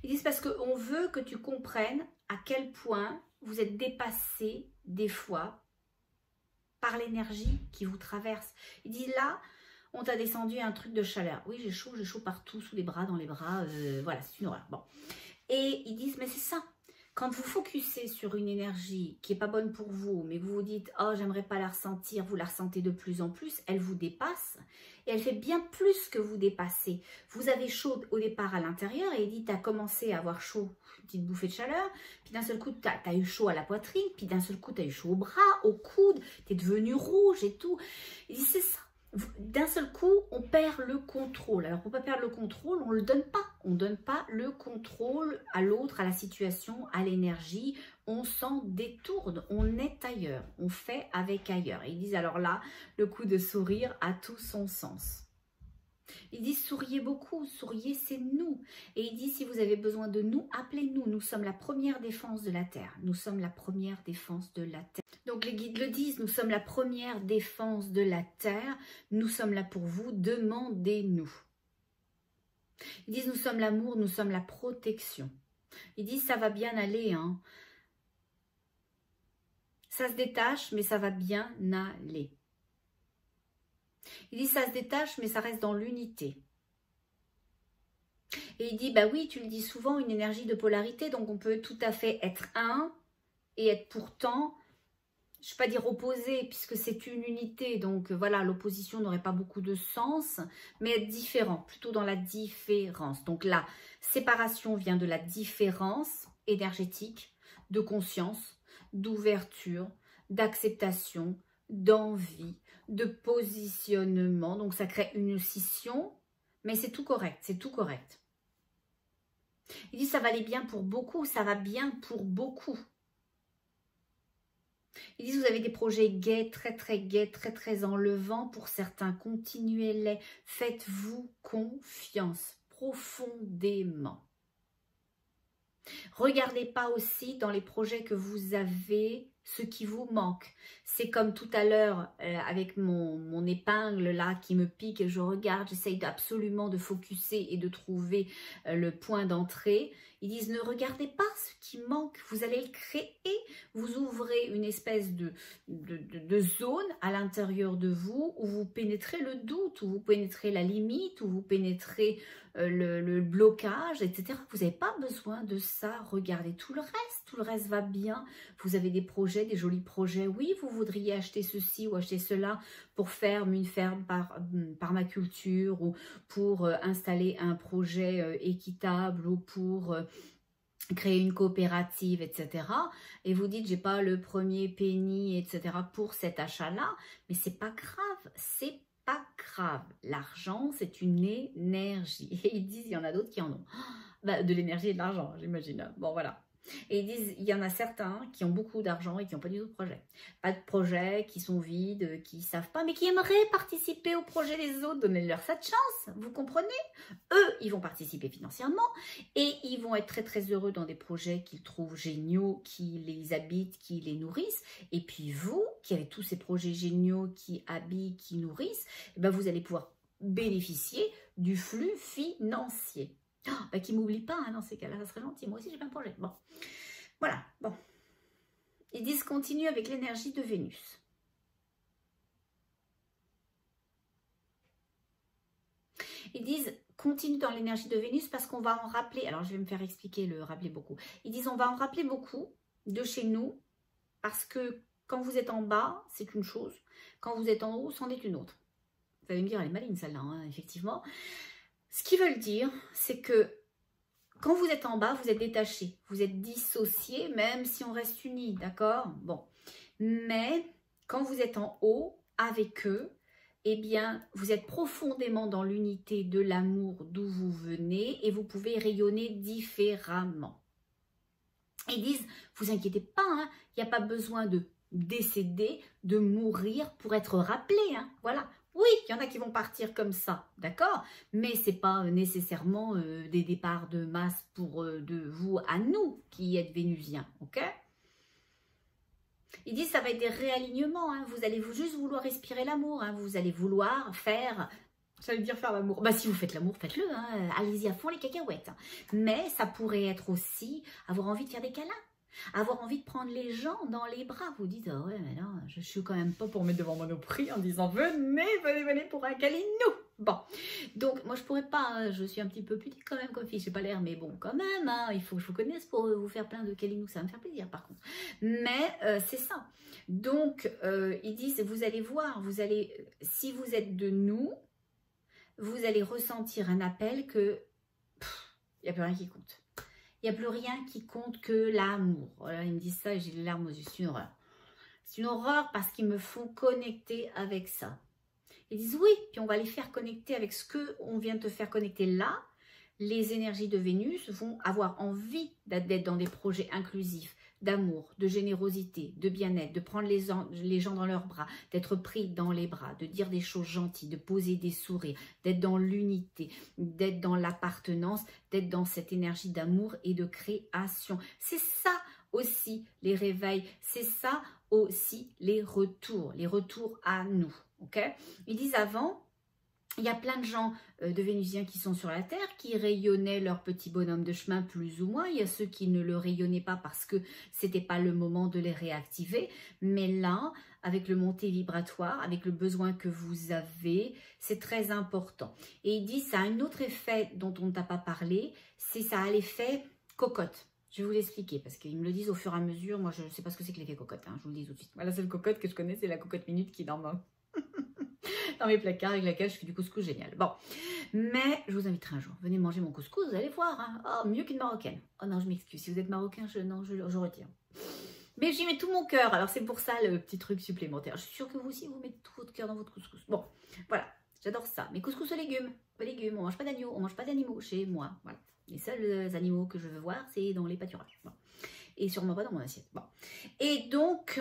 Ils disent parce qu'on veut que tu comprennes à quel point vous êtes dépassé des fois par l'énergie qui vous traverse. Ils disent là, on t'a descendu un truc de chaleur. Oui, j'ai chaud partout, sous les bras, dans les bras. Voilà, c'est une horreur. Bon. Et ils disent, mais c'est ça. Quand vous focussez sur une énergie qui n'est pas bonne pour vous, mais que vous vous dites, oh, j'aimerais pas la ressentir, vous la ressentez de plus en plus, elle vous dépasse et elle fait bien plus que vous dépasser. Vous avez chaud au départ à l'intérieur et il dit, tu as commencé à avoir chaud, une petite bouffée de chaleur, puis d'un seul coup, tu as eu chaud à la poitrine, puis d'un seul coup, tu as eu chaud au bras, au coude, tu es devenu rouge et tout. Il dit, c'est ça. D'un seul coup, on perd le contrôle. Alors, pour ne pas perdre le contrôle, on ne le donne pas. On ne donne pas le contrôle à l'autre, à la situation, à l'énergie. On s'en détourne. On est ailleurs. On fait avec ailleurs. Et ils disent, alors là, le coup de sourire a tout son sens. Ils disent, souriez beaucoup. Souriez, c'est nous. Et ils disent, si vous avez besoin de nous, appelez-nous. Nous sommes la première défense de la Terre. Nous sommes la première défense de la Terre. Donc les guides le disent, nous sommes la première défense de la Terre, nous sommes là pour vous, demandez-nous. Ils disent, nous sommes l'amour, nous sommes la protection. Ils disent, ça va bien aller, hein. Ça se détache, mais ça va bien aller. Ils disent, ça se détache, mais ça reste dans l'unité. Et il dit, bah oui, tu le dis souvent, une énergie de polarité, donc on peut tout à fait être un et être pourtant... Je ne vais pas dire opposé, puisque c'est une unité, donc voilà, l'opposition n'aurait pas beaucoup de sens, mais être différent, plutôt dans la différence. Donc la séparation vient de la différence énergétique, de conscience, d'ouverture, d'acceptation, d'envie, de positionnement. Donc ça crée une scission, mais c'est tout correct, c'est tout correct. Il dit ça va aller bien pour beaucoup, ça va bien pour beaucoup. Ils disent, vous avez des projets gais, très gais, très enlevants. Pour certains, continuez-les. Faites-vous confiance profondément. Regardez pas aussi dans les projets que vous avez ce qui vous manque. C'est comme tout à l'heure avec mon épingle là qui me pique et je regarde, j'essaye absolument de focuser et de trouver le point d'entrée. Ils disent ne regardez pas ce qui manque, vous allez le créer. Vous ouvrez une espèce de zone à l'intérieur de vous où vous pénétrez le doute, où vous pénétrez la limite, où vous pénétrez le blocage, etc. Vous n'avez pas besoin de ça. Regardez tout le reste va bien. Vous avez des projets, des jolis projets. Oui, vous voudriez acheter ceci ou acheter cela pour faire une ferme permaculture ou pour installer un projet équitable ou pour créer une coopérative, etc. Et vous dites, j'ai pas le premier penny, etc. pour cet achat-là. Mais c'est pas grave, c'est pas grave. L'argent, c'est une énergie. Et ils disent, il y en a d'autres qui en ont. Bah, de l'énergie et de l'argent, j'imagine. Bon, voilà. Et ils disent, il y en a certains qui ont beaucoup d'argent et qui n'ont pas du tout de projet. Pas de projet, qui sont vides, qui ne savent pas, mais qui aimeraient participer au projet des autres. Donnez-leur cette chance, vous comprenez? Eux, ils vont participer financièrement et ils vont être très heureux dans des projets qu'ils trouvent géniaux, qui les habitent, qui les nourrissent. Et puis vous, qui avez tous ces projets géniaux qui habitent, qui nourrissent, et ben vous allez pouvoir bénéficier du flux financier. Oh, bah, qui ne m'oublie pas, hein, dans ces cas-là, ça serait gentil. Moi aussi, j'ai plein de projets. Bon, voilà, bon. Ils disent continue avec l'énergie de Vénus. Ils disent continue dans l'énergie de Vénus parce qu'on va en rappeler. Alors, je vais me faire expliquer le rappeler beaucoup. Ils disent on va en rappeler beaucoup de chez nous parce que quand vous êtes en bas, c'est une chose. Quand vous êtes en haut, c'en est une autre. Vous allez me dire, elle est maligne celle-là, hein, effectivement. Ce qu'ils veulent dire, c'est que quand vous êtes en bas, vous êtes détaché, vous êtes dissocié, même si on reste unis, d'accord? Bon, mais quand vous êtes en haut, avec eux, eh bien, vous êtes profondément dans l'unité de l'amour d'où vous venez et vous pouvez rayonner différemment. Ils disent, vous inquiétez pas, hein, il n'y a pas besoin de décéder, de mourir pour être rappelé. Hein, voilà. Oui, il y en a qui vont partir comme ça, d'accord? Mais ce n'est pas nécessairement des départs de masse pour de vous à nous qui êtes vénusiens, ok? Ils disent ça va être des réalignements, hein. Vous allez juste vouloir respirer l'amour, hein. Vous allez vouloir faire, ça veut dire faire l'amour. Bah si vous faites l'amour, faites-le, hein. Allez-y à fond les cacahuètes. Hein. Mais ça pourrait être aussi avoir envie de faire des câlins, avoir envie de prendre les gens dans les bras. Vous dites, ah ouais, mais non, je suis quand même pas pour mettre devant Monoprix en disant, venez, venez, venez pour un câlinou. Bon, donc moi je pourrais pas, je suis un petit peu pudique quand même comme fille, j'ai pas l'air, mais bon quand même, hein, il faut que je vous connaisse pour vous faire plein de câlinous, ça va me faire plaisir par contre. Mais c'est ça, donc ils disent, vous allez voir, vous allez, si vous êtes de nous, vous allez ressentir un appel que, il n'y a plus rien qui compte. Il n'y a plus rien qui compte que l'amour. Voilà, ils me disent ça et j'ai les larmes aux yeux, c'est une horreur. C'est une horreur parce qu'ils me font connecter avec ça. Ils disent oui, puis on va les faire connecter avec ce qu'on vient de te faire connecter là. Les énergies de Vénus vont avoir envie d'être dans des projets inclusifs, d'amour, de générosité, de bien-être, de prendre les gens dans leurs bras, d'être pris dans les bras, de dire des choses gentilles, de poser des sourires, d'être dans l'unité, d'être dans l'appartenance, d'être dans cette énergie d'amour et de création. C'est ça aussi les réveils, c'est ça aussi les retours à nous. Okay, ils disent avant, il y a plein de gens de Vénusiens qui sont sur la Terre, qui rayonnaient leur petit bonhomme de chemin plus ou moins. Il y a ceux qui ne le rayonnaient pas parce que ce n'était pas le moment de les réactiver. Mais là, avec le montée vibratoire, avec le besoin que vous avez, c'est très important. Et ils disent, ça a un autre effet dont on ne t'a pas parlé, c'est ça a l'effet cocotte. Je vais vous l'expliquer parce qu'ils me le disent au fur et à mesure. Moi, je ne sais pas ce que c'est que l'effet cocotte, hein, je vous le dis tout de suite. Voilà, la seule cocotte que je connais, c'est la cocotte minute qui est dans mes placards avec laquelle je fais du couscous génial. Bon, mais je vous inviterai un jour. Venez manger mon couscous, vous allez voir. Hein. Oh, mieux qu'une marocaine. Oh non, je m'excuse. Si vous êtes marocain, je retire. Mais j'y mets tout mon cœur. Alors c'est pour ça le petit truc supplémentaire. Je suis sûre que vous aussi, vous mettez tout votre cœur dans votre couscous. Bon, voilà. J'adore ça. Mais couscous aux légumes. Pas légumes. On mange pas d'agneau. On mange pas d'animaux chez moi. Voilà. Les seuls animaux que je veux voir, c'est dans les pâturages. Bon. Et sûrement pas dans mon assiette. Bon. Et donc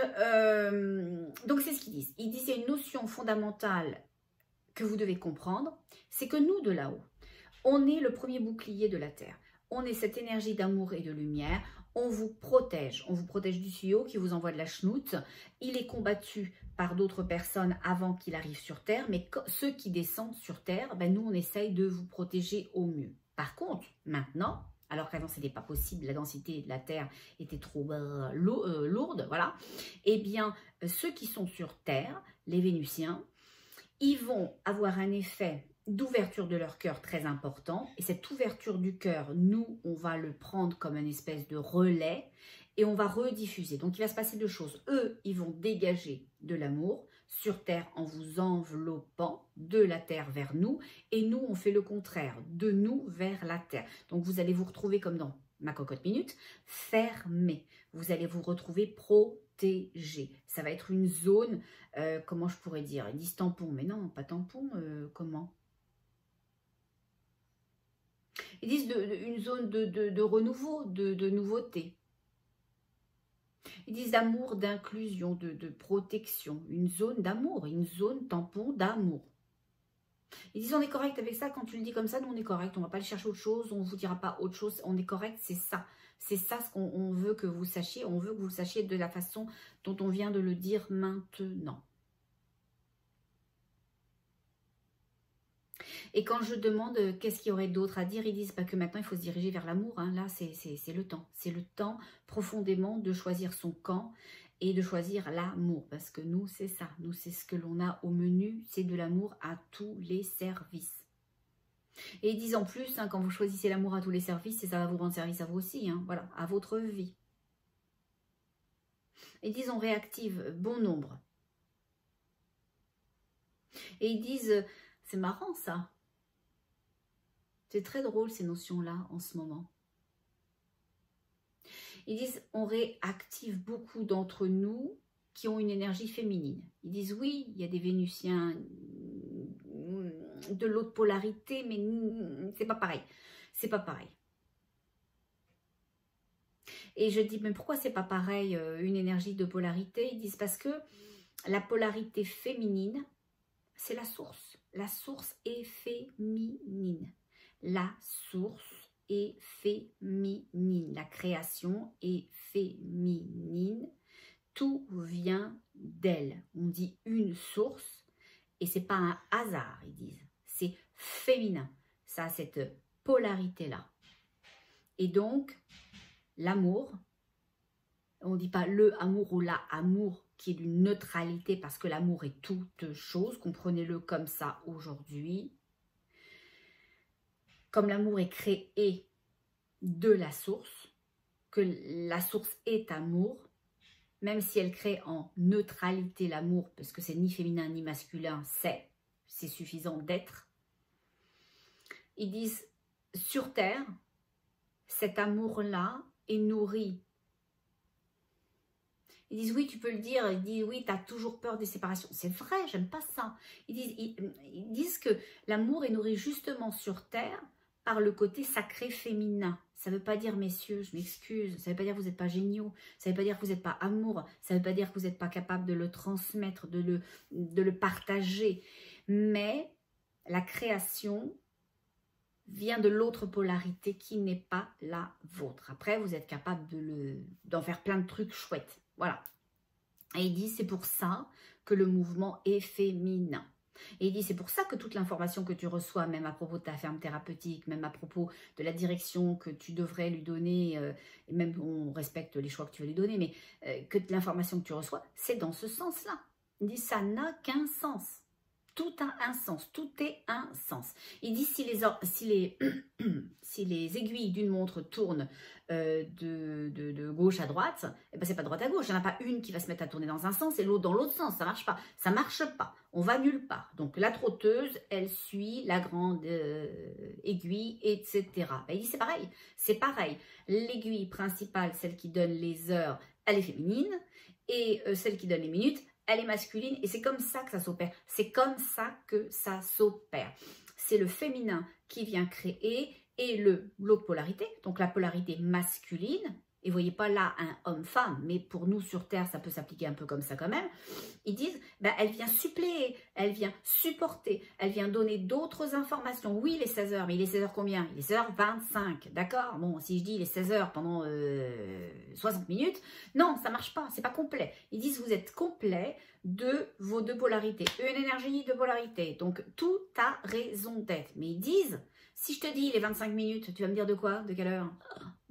c'est ce qu'ils disent. Ils disent qu'il y a une notion fondamentale que vous devez comprendre, c'est que nous, de là-haut, on est le premier bouclier de la Terre. On est cette énergie d'amour et de lumière. On vous protège. On vous protège du tuyau qui vous envoie de la chenoute. Il est combattu par d'autres personnes avant qu'il arrive sur Terre. Mais ceux qui descendent sur Terre, ben nous, on essaye de vous protéger au mieux. Par contre, maintenant, alors qu'avant, ce n'était pas possible, la densité de la Terre était trop lourde, voilà. Eh bien, ceux qui sont sur Terre, les Vénusiens, ils vont avoir un effet d'ouverture de leur cœur très important. Et cette ouverture du cœur, nous, on va le prendre comme une espèce de relais et on va rediffuser. Donc, il va se passer deux choses. Eux, ils vont dégager de l'amour sur Terre en vous enveloppant de la Terre vers nous. Et nous, on fait le contraire, de nous vers la Terre. Donc, vous allez vous retrouver comme dans ma cocotte minute, fermé. Vous allez vous retrouver protégé. Ça va être une zone, comment je pourrais dire, ils disent tampon, mais non, pas tampon, comment? Ils disent une zone de renouveau, de nouveauté. Ils disent d'amour, d'inclusion, de protection, une zone d'amour, une zone tampon d'amour. Ils disent on est correct avec ça, quand tu le dis comme ça, nous on est correct, on ne va pas aller chercher autre chose, on ne vous dira pas autre chose, on est correct, c'est ça. C'est ça ce qu'on veut que vous sachiez, on veut que vous sachiez de la façon dont on vient de le dire maintenant. Et quand je demande qu'est-ce qu'il y aurait d'autre à dire, ils disent pas que maintenant il faut se diriger vers l'amour, hein. Là c'est le temps. C'est le temps profondément de choisir son camp et de choisir l'amour. Parce que nous c'est ça, nous c'est ce que l'on a au menu, c'est de l'amour à tous les services. Et ils disent en plus, hein, quand vous choisissez l'amour à tous les services, ça va vous rendre service à vous aussi, hein, voilà, à votre vie. Ils disent on réactive bon nombre. Et ils disent, c'est marrant ça. C'est très drôle ces notions-là en ce moment. Ils disent on réactive beaucoup d'entre nous qui ont une énergie féminine. Ils disent oui, il y a des Vénusiens de l'autre polarité, mais c'est pas pareil. C'est pas pareil. Et je dis, mais pourquoi c'est pas pareil, une énergie de polarité? Ils disent parce que la polarité féminine, c'est la source. La source est féminine. La source est féminine. La création est féminine. Tout vient d'elle. On dit une source et c'est pas un hasard, ils disent. C'est féminin. Ça a cette polarité-là. Et donc, l'amour, on ne dit pas le amour ou la amour qui est d'une neutralité parce que l'amour est toute chose. Comprenez-le comme ça aujourd'hui. Comme l'amour est créé de la source, que la source est amour, même si elle crée en neutralité l'amour, parce que c'est ni féminin ni masculin, c'est suffisant d'être. Ils disent, sur Terre, cet amour-là est nourri. Ils disent, oui, tu peux le dire. Ils disent, oui, tu as toujours peur des séparations. C'est vrai, j'aime pas ça. Ils disent que l'amour est nourri justement sur Terre par le côté sacré féminin. Ça ne veut pas dire, messieurs, je m'excuse, ça ne veut pas dire que vous n'êtes pas géniaux, ça ne veut pas dire que vous n'êtes pas amour, ça ne veut pas dire que vous n'êtes pas capable de le transmettre, de le partager. Mais la création vient de l'autre polarité qui n'est pas la vôtre. Après, vous êtes capable d'en faire plein de trucs chouettes. Voilà. Et il dit, c'est pour ça que le mouvement est féminin. Et il dit, c'est pour ça que toute l'information que tu reçois, même à propos de ta ferme thérapeutique, même à propos de la direction que tu devrais lui donner, et même on respecte les choix que tu veux lui donner, mais que l'information que tu reçois, c'est dans ce sens-là. Il dit, ça n'a qu'un sens. Tout a un sens, tout est un sens. Il dit, si les aiguilles d'une montre tournent de gauche à droite, eh ben c'est pas droite à gauche. Il n'y en a pas une qui va se mettre à tourner dans un sens et l'autre dans l'autre sens. Ça marche pas. Ça marche pas. On va nulle part. Donc la trotteuse, elle suit la grande aiguille, etc. Ben, il dit, c'est pareil. C'est pareil. L'aiguille principale, celle qui donne les heures, elle est féminine. Et celle qui donne les minutes, elle est masculine et c'est comme ça que ça s'opère. C'est comme ça que ça s'opère. C'est le féminin qui vient créer et l'autre polarité, donc la polarité masculine. Et vous voyez pas là un homme-femme, mais pour nous sur Terre, ça peut s'appliquer un peu comme ça quand même. Ils disent, ben, elle vient suppléer, elle vient supporter, elle vient donner d'autres informations. Oui, il est 16 heures, mais il est 16 heures combien? Il est 16h25, d'accord? Bon, si je dis il est 16 heures pendant 60 minutes, non, ça marche pas, c'est pas complet. Ils disent, vous êtes complet de vos deux polarités. Une énergie, deux polarités. Donc, tout a raison d'être. Mais ils disent, si je te dis il est 25 minutes, tu vas me dire de quoi? De quelle heure?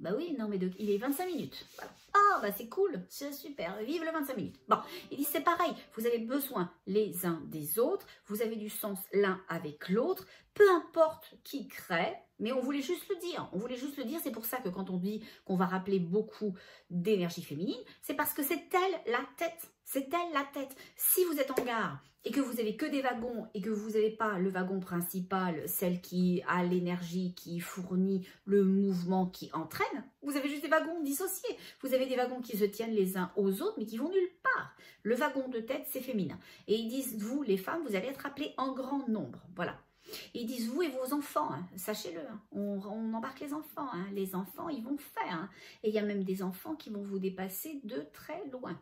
Bah oui, non, mais il est 25 minutes. Voilà. Ah, bah c'est cool, c'est super, vive le 25 minutes. Bon, il dit c'est pareil, vous avez besoin les uns des autres, vous avez du sens l'un avec l'autre, peu importe qui crée, mais on voulait juste le dire. On voulait juste le dire, c'est pour ça que quand on dit qu'on va rappeler beaucoup d'énergie féminine, c'est parce que c'est elle la tête. C'est elle la tête. Si vous êtes en gare et que vous avez que des wagons et que vous n'avez pas le wagon principal, celle qui a l'énergie, qui fournit le mouvement, qui entraîne, vous avez juste des wagons dissociés. Vous avez des wagons qui se tiennent les uns aux autres mais qui vont nulle part. Le wagon de tête, c'est féminin. Et ils disent, vous les femmes, vous allez être appelées en grand nombre. Voilà. Et ils disent, vous et vos enfants, hein, sachez-le, hein, on embarque les enfants. Hein, les enfants, ils vont faire. Hein, et il y a même des enfants qui vont vous dépasser de très loin.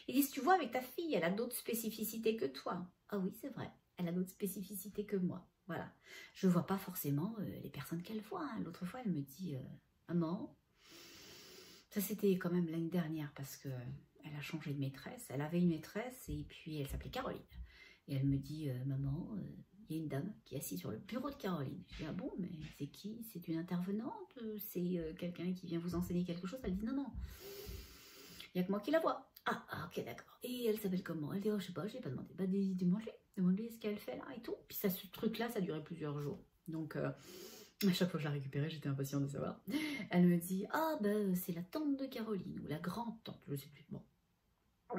Ils disent, tu vois, avec ta fille, elle a d'autres spécificités que toi. Ah oui, c'est vrai, elle a d'autres spécificités que moi. Voilà. Je ne vois pas forcément les personnes qu'elle voit. Hein. L'autre fois, elle me dit, maman, ça c'était quand même l'année dernière parce qu'elle a changé de maîtresse. Elle avait une maîtresse et puis elle s'appelait Caroline. Et elle me dit, maman, il y a une dame qui est assise sur le bureau de Caroline. Je dis, ah bon, mais c'est qui? C'est une intervenante? C'est quelqu'un qui vient vous enseigner quelque chose? Elle dit, non, non, il n'y a que moi qui la vois. Ah, ok, d'accord. Et elle s'appelle comment? Elle dit, oh, je sais pas, je l'ai pas demandé. Bah, demande-lui ce qu'elle fait là et tout. Puis ça, ce truc-là, ça durait plusieurs jours. Donc, à chaque fois que je la récupérais, j'étais impatiente de savoir. Elle me dit, ah, bah, c'est la tante de Caroline ou la grand-tante, je sais plus. Bon.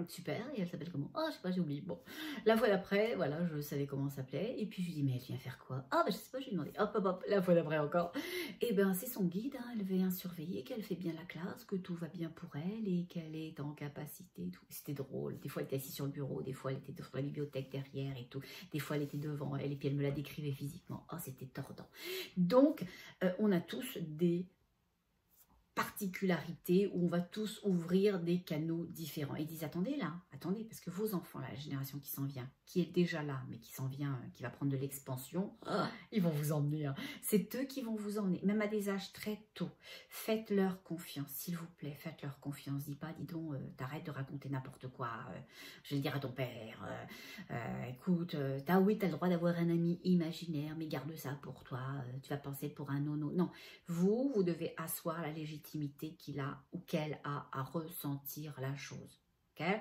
Super, et elle s'appelle comment? Ah, je sais pas, j'ai oublié. Bon, la fois d'après, voilà, je savais comment elle s'appelait. Et puis je lui dis, mais elle vient faire quoi? Ah, bah je sais pas, je lui ai demandé. Hop, hop, hop, la fois d'après encore. Et ben c'est son guide, hein, elle vient surveiller qu'elle fait bien la classe, que tout va bien pour elle et qu'elle est en capacité et tout. C'était drôle. Des fois, elle était assise sur le bureau, des fois, elle était sur la bibliothèque derrière et tout. Des fois, elle était devant elle et puis elle me la décrivait physiquement. Oh, c'était tordant. Donc, on a tous des particularité où on va tous ouvrir des canaux différents. Et ils disent, attendez là, attendez, parce que vos enfants, là, la génération qui s'en vient, qui est déjà là, mais qui s'en vient, qui va prendre de l'expansion, ils vont vous emmener. Hein. C'est eux qui vont vous emmener, même à des âges très tôt. Faites-leur confiance, s'il vous plaît, faites-leur confiance. Dis pas, dis donc, t'arrêtes de raconter n'importe quoi, je vais le dire à ton père, écoute, oui, t'as le droit d'avoir un ami imaginaire, mais garde ça pour toi, tu vas penser pour un nono. Non, vous devez asseoir la légitimité qu'il a ou qu'elle a à ressentir la chose. Okay,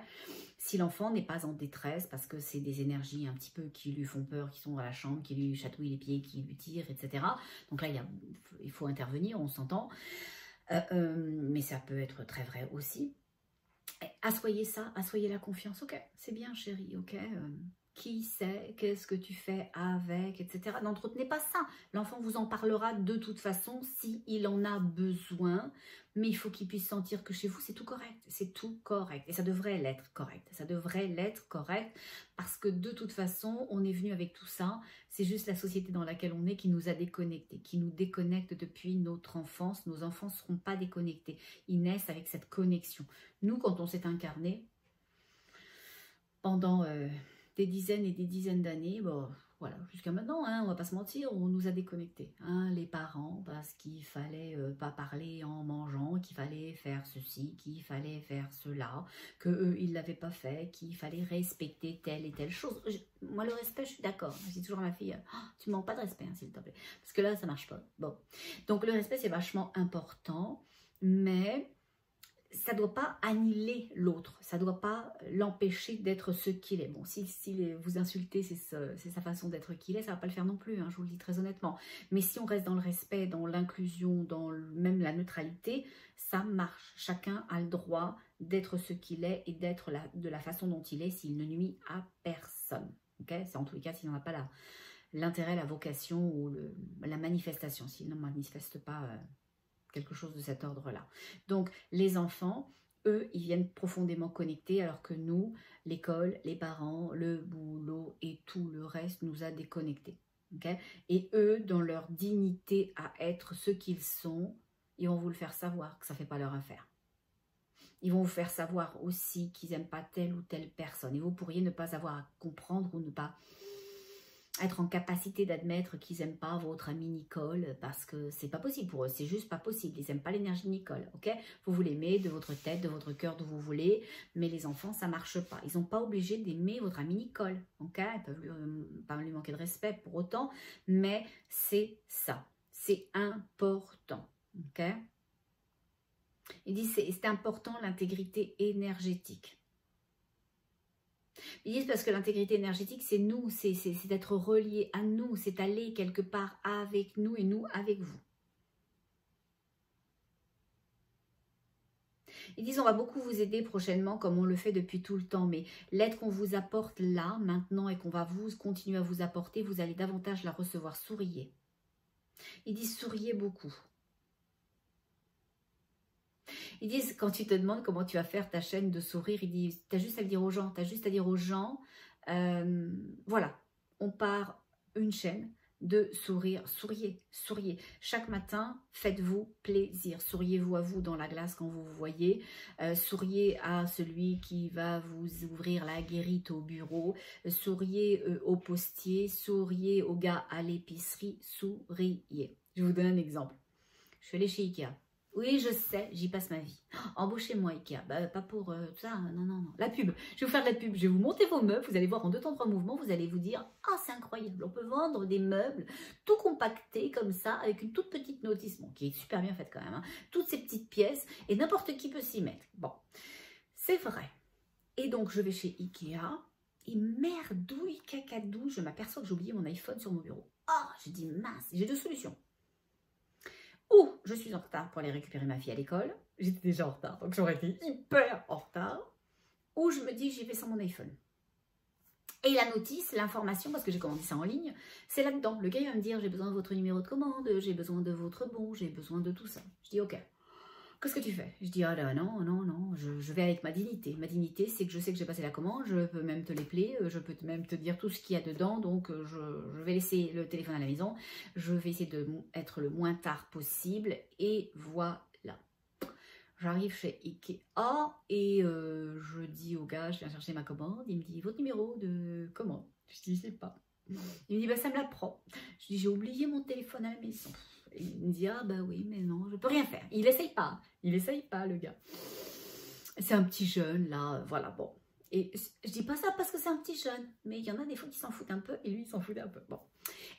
si l'enfant n'est pas en détresse parce que c'est des énergies un petit peu qui lui font peur, qui sont dans la chambre, qui lui chatouillent les pieds, qui lui tirent, etc. Donc là, il faut intervenir, on s'entend. Mais ça peut être très vrai aussi. Assoyez ça, assoyez la confiance. Ok, c'est bien chérie, ok. Qui sait, qu'est-ce que tu fais avec, etc. N'entretenez pas ça. L'enfant vous en parlera de toute façon s'il en a besoin. Mais il faut qu'il puisse sentir que chez vous, c'est tout correct. C'est tout correct. Et ça devrait l'être correct. Ça devrait l'être correct parce que de toute façon, on est venu avec tout ça. C'est juste la société dans laquelle on est qui nous a déconnectés, qui nous déconnecte depuis notre enfance. Nos enfants ne seront pas déconnectés. Ils naissent avec cette connexion. Nous, quand on s'est incarné, pendant des dizaines et des dizaines d'années, bon, voilà, jusqu'à maintenant, hein, on va pas se mentir, on nous a déconnectés, hein, les parents, parce qu'il fallait pas parler en mangeant, qu'il fallait faire ceci, qu'il fallait faire cela, que eux ils l'avaient pas fait, qu'il fallait respecter telle et telle chose. Moi le respect, je suis d'accord. Je dis toujours à ma fille, oh, tu manques pas de respect, hein, s'il te plaît, parce que là ça marche pas. Bon, donc le respect c'est vachement important, mais ça ne doit pas annihiler l'autre, ça ne doit pas l'empêcher d'être ce qu'il est. Bon, si vous insultez, c'est sa façon d'être qu'il est, ça ne va pas le faire non plus, hein, je vous le dis très honnêtement. Mais si on reste dans le respect, dans l'inclusion, dans même la neutralité, ça marche. Chacun a le droit d'être ce qu'il est et d'être de la façon dont il est s'il ne nuit à personne. Okay, c'est en tous les cas s'il n'en a pas l'intérêt, la vocation ou la manifestation, s'il ne manifeste pas... quelque chose de cet ordre-là. Donc, les enfants, eux, ils viennent profondément connectés, alors que nous, l'école, les parents, le boulot et tout le reste nous a déconnectés. Okay, et eux, dans leur dignité à être ce qu'ils sont, ils vont vous le faire savoir que ça ne fait pas leur affaire. Ils vont vous faire savoir aussi qu'ils n'aiment pas telle ou telle personne. Et vous pourriez ne pas avoir à comprendre ou ne pas être en capacité d'admettre qu'ils n'aiment pas votre amie Nicole parce que c'est pas possible pour eux, c'est juste pas possible, ils n'aiment pas l'énergie de Nicole, ok? Vous l'aimez de votre tête, de votre cœur, d'où vous voulez, mais les enfants, ça marche pas. Ils sont pas obligés d'aimer votre amie Nicole, ok? Ils peuvent pas lui manquer de respect pour autant, mais c'est ça, c'est important, ok? Il dit c'est important l'intégrité énergétique. Ils disent parce que l'intégrité énergétique, c'est nous, c'est d'être relié à nous, c'est aller quelque part avec nous et nous avec vous. Ils disent on va beaucoup vous aider prochainement comme on le fait depuis tout le temps, mais l'aide qu'on vous apporte là, maintenant et qu'on va continuer à vous apporter, vous allez davantage la recevoir. Souriez. Ils disent souriez beaucoup. Ils disent, quand tu te demandes comment tu vas faire ta chaîne de sourire, ils disent, tu as juste à le dire aux gens, tu as juste à dire aux gens, voilà, on part une chaîne de sourire, souriez, souriez. Chaque matin, faites-vous plaisir, souriez-vous à vous dans la glace quand vous vous voyez, souriez à celui qui va vous ouvrir la guérite au bureau, souriez au postier, souriez au gars à l'épicerie, souriez. Je vous donne un exemple. Je suis allée chez Ikea. Oui, je sais, j'y passe ma vie. Embauchez-moi, Ikea. Bah, pas pour ça, non, non, non. La pub, je vais vous faire de la pub. Je vais vous monter vos meubles. Vous allez voir en 2 temps 3 mouvements. Vous allez vous dire, ah, c'est incroyable. On peut vendre des meubles tout compactés comme ça, avec une toute petite notice, bon, qui est super bien faite quand même. Hein. Toutes ces petites pièces et n'importe qui peut s'y mettre. Bon, c'est vrai. Et donc, je vais chez Ikea. Et merdouille, cacadouille, je m'aperçois que j'ai oublié mon iPhone sur mon bureau. Ah, j'ai dit mince, j'ai 2 solutions. Ou je suis en retard pour aller récupérer ma fille à l'école. J'étais déjà en retard, donc j'aurais été hyper en retard. où je me dis j'y vais sans mon iPhone. Et la notice, l'information, parce que j'ai commandé ça en ligne, c'est là-dedans. Le gars il va me dire j'ai besoin de votre numéro de commande, j'ai besoin de votre bon, j'ai besoin de tout ça. Je dis ok. Qu'est-ce que tu fais? Je dis, ah là, non, non, non, je vais avec ma dignité. Ma dignité, c'est que je sais que j'ai passé la commande, je peux même te l'épeler, je peux même te dire tout ce qu'il y a dedans, donc je vais laisser le téléphone à la maison, je vais essayer d'être le moins tard possible, et voilà. J'arrive chez Ikea et je dis au gars, je viens chercher ma commande, il me dit, votre numéro de commande? Je dis, je sais pas. Il me dit, bah ça me la prend. Je dis, j'ai oublié mon téléphone à la maison. Il me dit, ah bah oui, mais non, je peux rien faire. Il essaye pas le gars. C'est un petit jeune là, voilà, bon. Et je dis pas ça parce que c'est un petit jeune, mais il y en a des fois qui s'en foutent un peu, et lui il s'en foutait un peu, bon.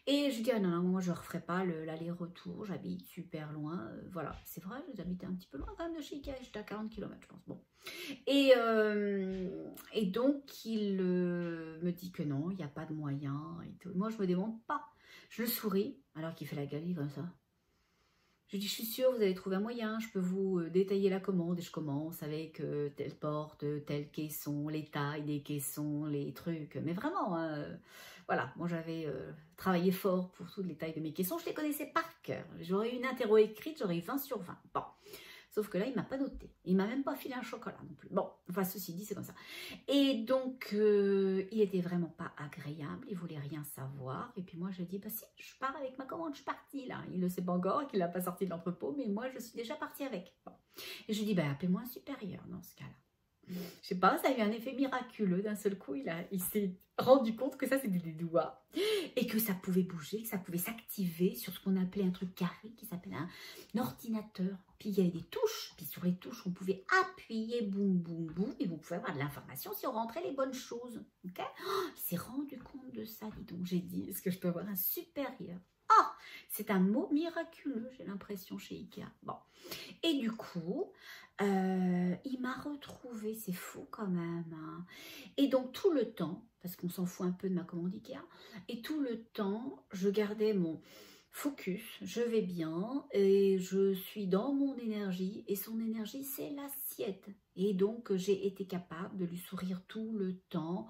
Et je lui dis, ah non, non, moi je referai pas l'aller-retour, j'habite super loin, voilà. C'est vrai, j'habitais un petit peu loin quand même de chez Ikea, j'étais à 40 km je pense, bon. Et donc il me dit que non, il n'y a pas de moyen, et tout. Moi je me démonte pas. Je le souris, alors qu'il fait la galerie comme ça. Je dis, je suis sûre, vous allez trouver un moyen, je peux vous détailler la commande. Et je commence avec telle porte, tel caisson, les tailles des caissons, les trucs. Mais vraiment, hein, voilà, moi j'avais travaillé fort pour toutes les tailles de mes caissons. Je les connaissais par cœur. J'aurais eu une interro écrite, j'aurais eu 20 sur 20. Bon. Sauf que là, il ne m'a pas noté. Il ne m'a même pas filé un chocolat non plus. Bon, enfin, ceci dit, c'est comme ça. Et donc, il était vraiment pas agréable. Il voulait rien savoir. Et puis moi, je dis, bah si, je pars avec ma commande, je suis partie là. Il ne le sait pas encore, qu'il n'a pas sorti de l'entrepôt, mais moi, je suis déjà partie avec. Bon. Et je dis, bah appelez-moi un supérieur dans ce cas-là. Je sais pas, ça a eu un effet miraculeux. D'un seul coup, il s'est rendu compte que ça, c'était des doigts. Et que ça pouvait bouger, que ça pouvait s'activer sur ce qu'on appelait un truc carré, qui s'appelle un ordinateur. Puis il y avait des touches. Puis sur les touches, on pouvait appuyer, boum, boum, boum. Et vous pouvez avoir de l'information si on rentrait les bonnes choses. Okay, il s'est rendu compte de ça, dis donc. J'ai dit, est-ce que je peux avoir un supérieur? Ah, c'est un mot miraculeux, j'ai l'impression, chez Ikea. Bon. Et du coup, il m'a retrouvé, c'est fou quand même. Hein. Et donc tout le temps, parce qu'on s'en fout un peu de ma commande Ikea, et tout le temps, je gardais mon focus, je vais bien, et je suis dans mon énergie, et son énergie, c'est la sienne. Et donc, j'ai été capable de lui sourire tout le temps,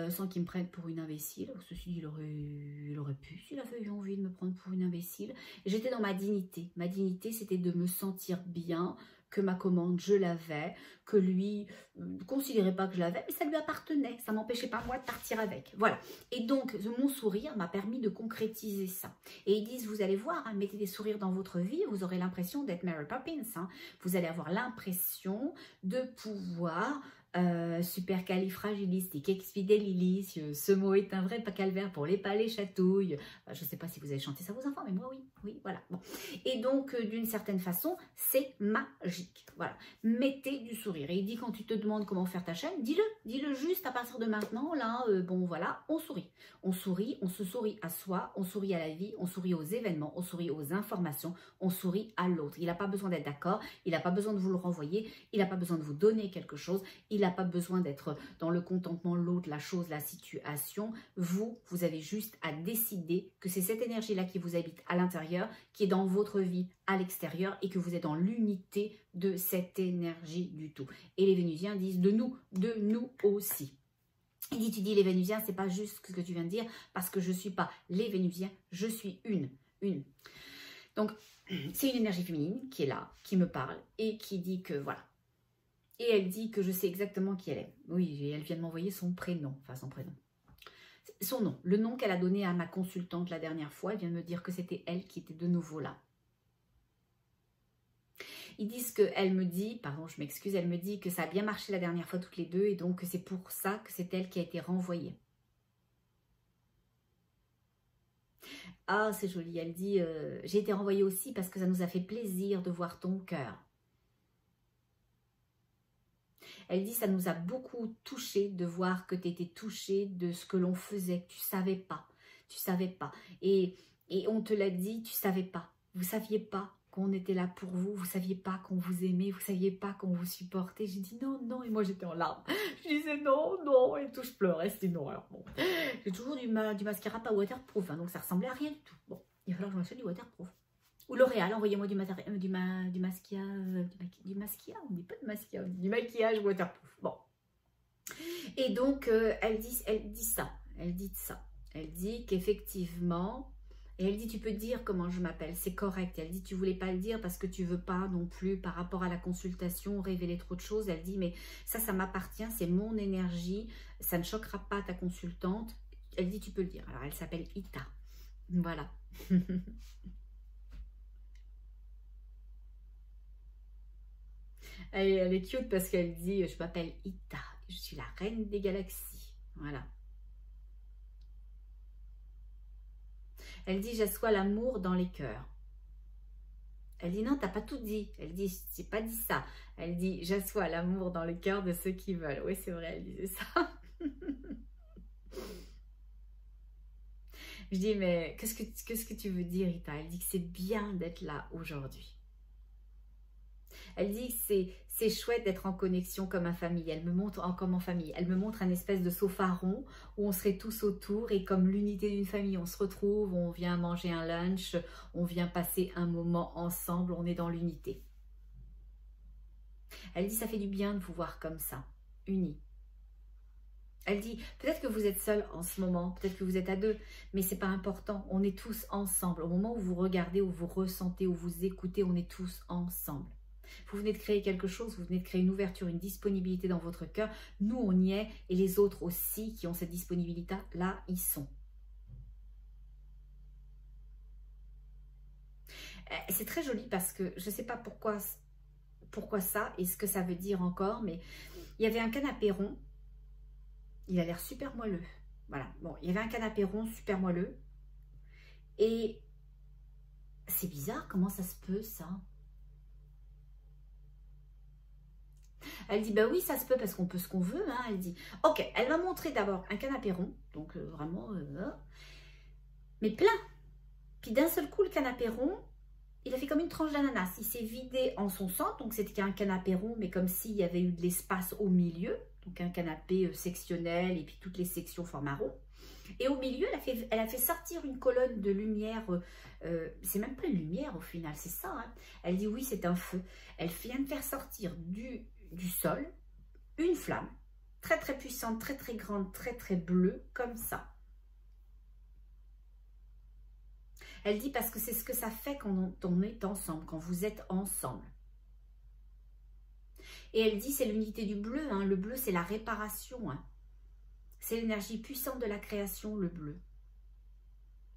sans qu'il me prenne pour une imbécile. Ceci dit, il aurait pu, s'il avait eu envie de me prendre pour une imbécile. J'étais dans ma dignité. Ma dignité, c'était de me sentir bien, que ma commande, je l'avais, que lui ne considérait pas que je l'avais, mais ça lui appartenait. Ça ne m'empêchait pas, moi, de partir avec. Voilà. Et donc, mon sourire m'a permis de concrétiser ça. Et ils disent, vous allez voir, hein, mettez des sourires dans votre vie, vous aurez l'impression d'être Mary Poppins. Hein. Vous allez avoir l'impression de pouvoir... supercalifragilistique, exfidélilis, ce mot est un vrai calvaire pour les palais chatouilles. Je ne sais pas si vous avez chanté ça à vos enfants, mais moi oui, oui, voilà. Bon. Et donc, d'une certaine façon, c'est magique. Voilà. Mettez du sourire. Et il dit, quand tu te demandes comment faire ta chaîne, dis-le juste à partir de maintenant, là, bon voilà, on sourit. On sourit, on se sourit à soi, on sourit à la vie, on sourit aux événements, on sourit aux informations, on sourit à l'autre. Il n'a pas besoin d'être d'accord, il n'a pas besoin de vous le renvoyer, il n'a pas besoin de vous donner quelque chose, il n'a pas besoin d'être dans le contentement, l'autre, la chose, la situation. Vous avez juste à décider que c'est cette énergie-là qui vous habite à l'intérieur, qui est dans votre vie à l'extérieur et que vous êtes dans l'unité de cette énergie du tout. Et les Vénusiens disent de nous aussi. Il dit, tu dis les Vénusiens, c'est pas juste ce que tu viens de dire, parce que je suis pas les Vénusiens, je suis une. Donc, c'est une énergie féminine qui est là, qui me parle et qui dit que voilà. Et elle dit que je sais exactement qui elle est. Oui, et elle vient de m'envoyer son prénom, enfin son prénom. Son nom, le nom qu'elle a donné à ma consultante la dernière fois, elle vient de me dire que c'était elle qui était de nouveau là. Ils disent qu'elle me dit, pardon je m'excuse, elle me dit que ça a bien marché la dernière fois toutes les deux et donc c'est pour ça que c'est elle qui a été renvoyée. Ah c'est joli, elle dit j'ai été renvoyée aussi parce que ça nous a fait plaisir de voir ton cœur. Elle dit ça nous a beaucoup touché de voir que tu étais touchée de ce que l'on faisait, que tu savais pas. Et on te l'a dit, tu savais pas. Vous saviez pas qu'on était là pour vous, vous saviez pas qu'on vous aimait, vous saviez pas qu'on vous supportait. J'ai dit non, non, et moi j'étais en larmes. Je disais non, non, et tout, je pleurais, c'était non. Alors bon, j'ai toujours du mascara pas waterproof, hein, donc ça ressemblait à rien du tout. Bon, il va falloir que je m'achète du waterproof. Ou L'Oréal, envoyez-moi du maquillage, on dit pas de maquillage, on dit du maquillage waterproof. Bon, Et donc, elle dit ça. Elle dit ça. Elle dit qu'effectivement, et elle dit, tu peux dire comment je m'appelle, c'est correct. Elle dit, tu voulais pas le dire parce que tu veux pas non plus, par rapport à la consultation, révéler trop de choses. Elle dit, mais ça m'appartient, c'est mon énergie, ça ne choquera pas ta consultante. Elle dit, tu peux le dire. Alors, elle s'appelle Ita. Voilà. Elle est cute parce qu'elle dit, je m'appelle Ita, je suis la reine des galaxies. Voilà. Elle dit, j'assois l'amour dans les cœurs. Elle dit, non, t'as pas tout dit. Elle dit, j'ai pas dit ça. Elle dit, j'assois l'amour dans le cœur de ceux qui veulent. Oui, c'est vrai, elle disait ça. Je dis, mais qu'est-ce que tu veux dire, Ita? Elle dit que c'est bien d'être là aujourd'hui. Elle dit que c'est chouette d'être en connexion comme en famille. Elle me montre comme en famille. Elle me montre un espèce de sofa rond où on serait tous autour et comme l'unité d'une famille, on se retrouve, on vient manger un lunch, on vient passer un moment ensemble, on est dans l'unité. Elle dit ça fait du bien de vous voir comme ça, unis. Elle dit, peut-être que vous êtes seul en ce moment, peut-être que vous êtes à deux, mais c'est pas important, on est tous ensemble. Au moment où vous regardez, où vous ressentez, où vous écoutez, on est tous ensemble. Vous venez de créer quelque chose, vous venez de créer une ouverture, une disponibilité dans votre cœur. Nous, on y est et les autres aussi qui ont cette disponibilité-là, ils sont. C'est très joli parce que je ne sais pas pourquoi ça et ce que ça veut dire encore, mais il y avait un canapé rond. Il a l'air super moelleux. Voilà, bon, il y avait un canapé rond super moelleux. Et c'est bizarre, comment ça se peut ça? Elle dit, bah oui, ça se peut parce qu'on peut ce qu'on veut. Hein. Elle dit, ok, elle m'a montré d'abord un canapé rond, donc vraiment, mais plein. Puis d'un seul coup, le canapé rond, il a fait comme une tranche d'ananas. Il s'est vidé en son centre, donc c'était un canapé rond, mais comme s'il y avait eu de l'espace au milieu. Donc un canapé sectionnel et puis toutes les sections format rond. Et au milieu, elle a fait sortir une colonne de lumière. C'est même pas une lumière au final, c'est ça. Hein. Elle dit oui, c'est un feu. Elle vient de faire sortir du sol une flamme très très puissante, très très grande, très très bleue, comme ça. Elle dit parce que c'est ce que ça fait quand on est ensemble, quand vous êtes ensemble. Et elle dit c'est l'unité du bleu, hein. Le bleu c'est la réparation, hein. C'est l'énergie puissante de la création, le bleu.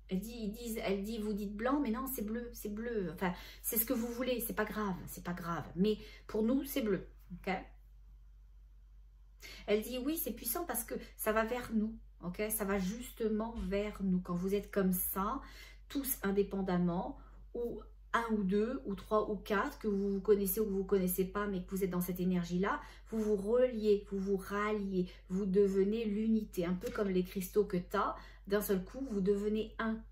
Elle dit, vous dites blanc, mais non, c'est bleu, c'est bleu. Enfin, c'est ce que vous voulez, c'est pas grave, c'est pas grave. Mais pour nous, c'est bleu, ok? Elle dit, oui, c'est puissant parce que ça va vers nous, ok? Ça va justement vers nous. Quand vous êtes comme ça, tous indépendamment, ou un ou deux, ou trois ou quatre, que vous vous connaissez ou que vous ne vous connaissez pas, mais que vous êtes dans cette énergie-là, vous vous reliez, vous vous ralliez, vous devenez l'unité, un peu comme les cristaux que tu as. D'un seul coup, vous devenez un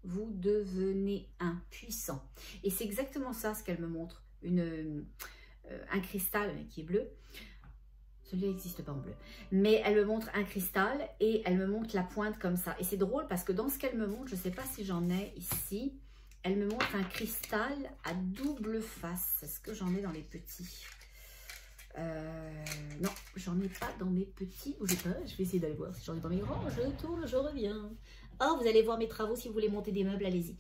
puissant. Et c'est exactement ça ce qu'elle me montre, un cristal qui est bleu. Celui-là n'existe pas en bleu. Mais elle me montre un cristal et elle me montre la pointe comme ça. Et c'est drôle parce que dans ce qu'elle me montre, je ne sais pas si j'en ai ici, elle me montre un cristal à double face. Est-ce que j'en ai dans les petits? Non, j'en ai pas dans mes petits. Bougez pas, je vais essayer d'aller voir si j'en ai dans mes grands. Je tourne, je reviens. Oh, vous allez voir mes travaux si vous voulez monter des meubles, allez-y.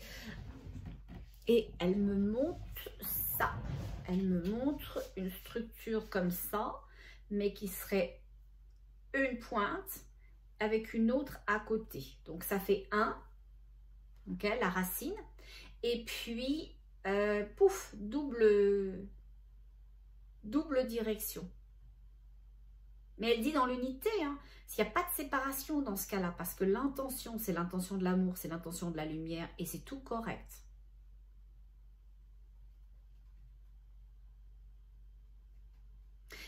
Et elle me montre ça. Elle me montre une structure comme ça, mais qui serait une pointe avec une autre à côté. Donc ça fait un, ok, la racine. Et puis, pouf, double direction. Mais elle dit dans l'unité, hein, s'il n'y a pas de séparation dans ce cas-là, parce que l'intention, c'est l'intention de l'amour, c'est l'intention de la lumière, et c'est tout correct.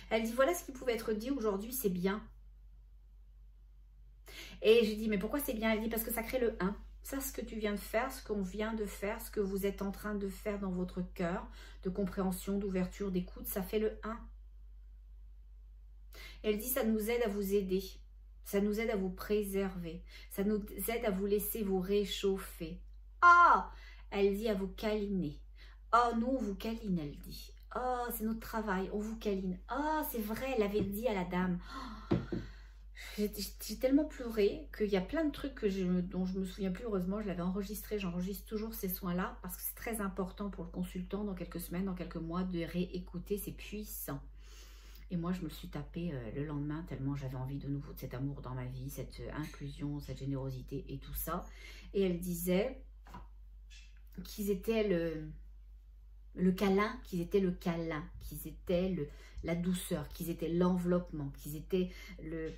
Elle dit, voilà ce qui pouvait être dit aujourd'hui, c'est bien. Et je dis, mais pourquoi c'est bien? Elle dit, parce que ça crée le 1. Ça, ce que tu viens de faire, ce qu'on vient de faire, ce que vous êtes en train de faire dans votre cœur, de compréhension, d'ouverture, d'écoute, ça fait le 1. Elle dit, ça nous aide à vous aider. Ça nous aide à vous préserver. Ça nous aide à vous laisser vous réchauffer. Ah, elle dit à vous câliner. Oh, nous, on vous câline, elle dit. Oh, c'est notre travail, on vous câline. Oh, c'est vrai, elle avait dit à la dame. Oh, J'ai tellement pleuré qu'il y a plein de trucs dont je me souviens plus. Heureusement, je l'avais enregistré. J'enregistre toujours ces soins-là parce que c'est très important pour le consultant dans quelques semaines, dans quelques mois, de réécouter. C'est puissant. Et moi, je me suis tapée le lendemain tellement j'avais envie de nouveau de cet amour dans ma vie, cette inclusion, cette générosité et tout ça. Et elle disait qu'ils étaient le câlin, qu'ils étaient la douceur, qu'ils étaient l'enveloppement, qu'ils étaient le...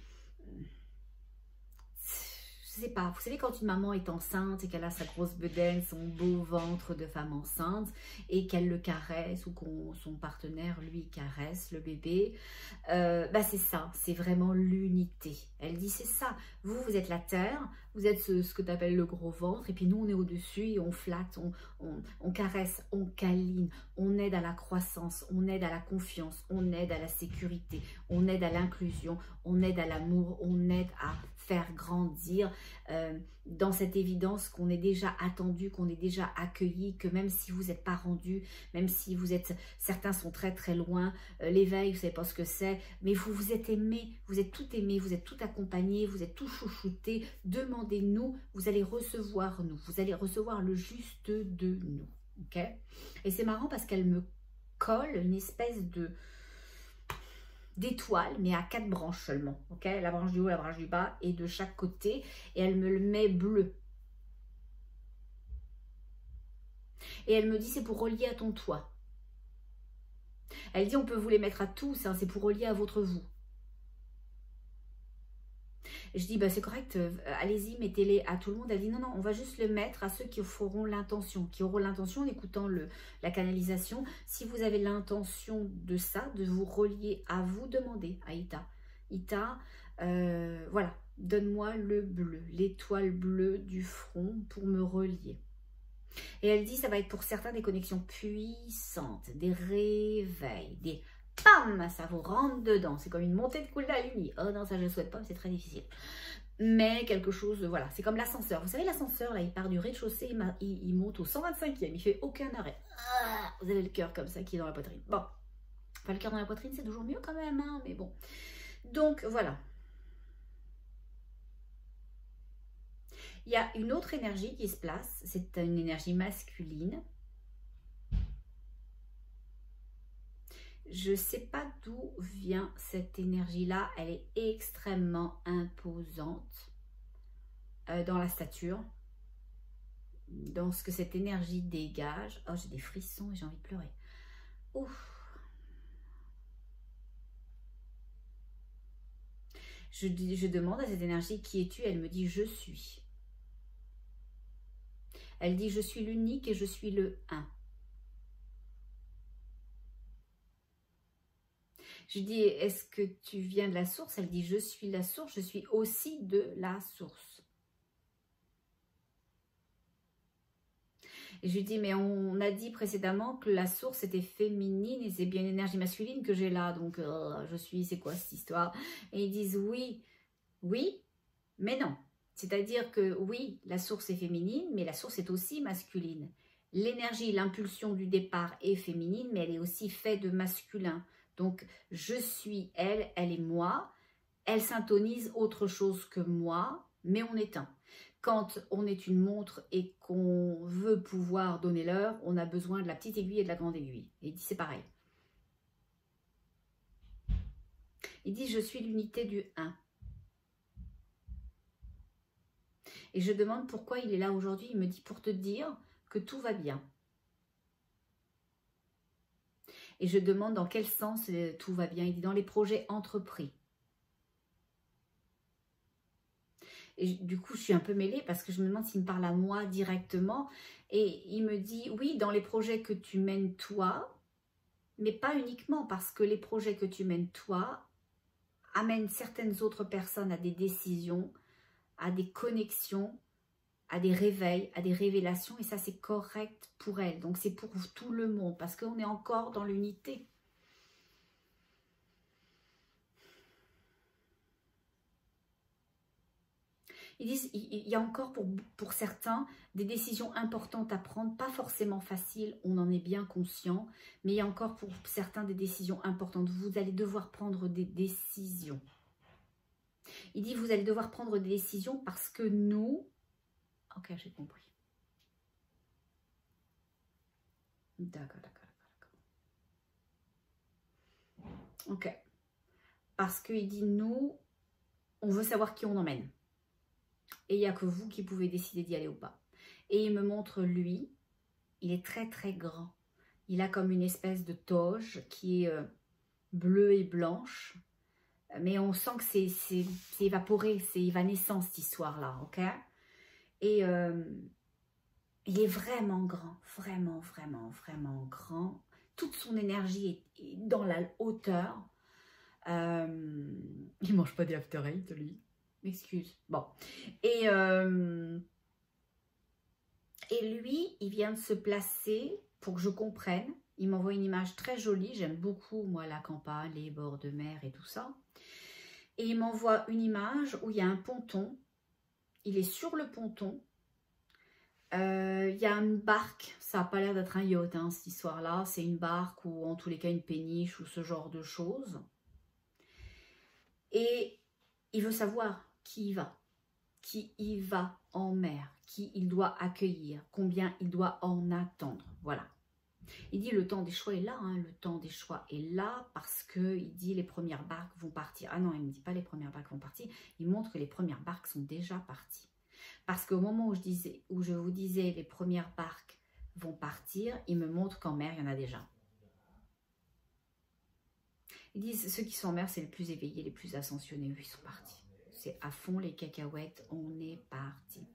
Je sais pas, vous savez quand une maman est enceinte et qu'elle a sa grosse bedaine, son beau ventre de femme enceinte et qu'elle le caresse ou qu'on son partenaire lui caresse le bébé, bah c'est ça, c'est vraiment l'unité. Elle dit c'est ça, vous êtes la terre, vous êtes ce que tu appelles le gros ventre et puis nous on est au-dessus et on flatte, on caresse, on câline, on aide à la croissance, on aide à la confiance, on aide à la sécurité, on aide à l'inclusion, on aide à l'amour, on aide à faire grandir dans cette évidence qu'on est déjà attendu, qu'on est déjà accueilli, que même si vous n'êtes pas rendu, même si vous êtes, certains sont très très loin, l'éveil, vous ne savez pas ce que c'est, mais vous êtes aimé, vous êtes tout aimé, vous êtes tout accompagné, vous êtes tout chouchouté, demandez-nous, vous allez recevoir nous, vous allez recevoir le juste de nous, ok? Et c'est marrant parce qu'elle me colle une espèce d'étoile, mais à 4 branches seulement, ok? La branche du haut, la branche du bas et de chaque côté, et elle me le met bleu. Et elle me dit c'est pour relier à ton toit. Elle dit on peut vous les mettre à tous, hein, c'est pour relier à votre vous. Je dis, bah, c'est correct, allez-y, mettez-les à tout le monde. Elle dit, non, non, on va juste le mettre à ceux qui feront l'intention, qui auront l'intention en écoutant la canalisation. Si vous avez l'intention de ça, de vous relier à vous, demandez à Ita. Ita, voilà, donne-moi le bleu, l'étoile bleue du front pour me relier. Et elle dit, ça va être pour certains des connexions puissantes, des réveils, des... Pam, ça vous rentre dedans. C'est comme une montée de Kundalini. Oh non, ça je ne souhaite pas, c'est très difficile. Mais quelque chose, voilà, c'est comme l'ascenseur. Vous savez, l'ascenseur, là, il part du rez-de-chaussée, il monte au 125e, il fait aucun arrêt. Ah, vous avez le cœur comme ça qui est dans la poitrine. Bon, enfin, le cœur dans la poitrine, c'est toujours mieux quand même, hein, mais bon. Donc, voilà. Il y a une autre énergie qui se place, c'est une énergie masculine. Je ne sais pas d'où vient cette énergie-là. Elle est extrêmement imposante dans la stature, dans ce que cette énergie dégage. Oh, j'ai des frissons et j'ai envie de pleurer. Ouf. Je demande à cette énergie, qui es-tu? Elle me dit, je suis. Elle dit, je suis l'unique et je suis le un. Je dis, est-ce que tu viens de la source? Elle dit, je suis la source, je suis aussi de la source. Et je lui dis, mais on a dit précédemment que la source était féminine et c'est bien une énergie masculine que j'ai là. Donc, je suis, c'est quoi cette histoire? Et ils disent, oui, oui, mais non. C'est-à-dire que oui, la source est féminine, mais la source est aussi masculine. L'énergie, l'impulsion du départ est féminine, mais elle est aussi faite de masculin. Donc, je suis elle, elle est moi. Elle syntonise autre chose que moi, mais on est un. Quand on est une montre et qu'on veut pouvoir donner l'heure, on a besoin de la petite aiguille et de la grande aiguille. Et il dit, c'est pareil. Il dit, je suis l'unité du 1. Et je demande pourquoi il est là aujourd'hui. Il me dit, pour te dire que tout va bien. Et je demande dans quel sens tout va bien. Il dit dans les projets entrepris. Et du coup, je suis un peu mêlée parce que je me demande s'il me parle à moi directement. Et il me dit, oui, dans les projets que tu mènes toi, mais pas uniquement parce que les projets que tu mènes toi amènent certaines autres personnes à des décisions, à des connexions, à des réveils, à des révélations, et ça c'est correct pour elle. Donc c'est pour tout le monde, parce qu'on est encore dans l'unité. Ils disent, il y a encore pour certains des décisions importantes à prendre, pas forcément faciles, on en est bien conscient, mais il y a encore pour certains des décisions importantes. Vous allez devoir prendre des décisions. Il dit, vous allez devoir prendre des décisions parce que nous... Ok, j'ai compris. D'accord. Ok. Parce qu'il dit, nous, on veut savoir qui on emmène. Et il n'y a que vous qui pouvez décider d'y aller ou pas. Et il me montre, lui, il est très très grand. Il a comme une espèce de toge qui est bleue et blanche. Mais on sent que c'est évaporé, c'est évanescent cette histoire-là, ok? Et il est vraiment grand, vraiment grand. Toute son énergie est dans la hauteur. Il mange pas des After Eight, lui. M'excuse. Bon. Et lui, il vient de se placer pour que je comprenne. Il m'envoie une image très jolie. J'aime beaucoup, moi, la campagne, les bords de mer et tout ça. Et il m'envoie une image où il y a un ponton. Il est sur le ponton. Il y a une barque. Ça n'a pas l'air d'être un yacht, hein, cette histoire-là. C'est une barque ou en tous les cas une péniche ou ce genre de choses. Et il veut savoir qui y va en mer, qui il doit accueillir, combien il doit en attendre. Voilà. Il dit le temps des choix est là, hein, le temps des choix est là parce que il dit les premières barques vont partir. Ah non, il ne me dit pas les premières barques vont partir, il montre que les premières barques sont déjà parties. Parce qu'au moment où je vous disais les premières barques vont partir, il me montre qu'en mer, il y en a déjà. Ils disent ceux qui sont en mer, c'est les plus éveillés, les plus ascensionnés, eux, ils sont partis. C'est à fond les cacahuètes, on est parti.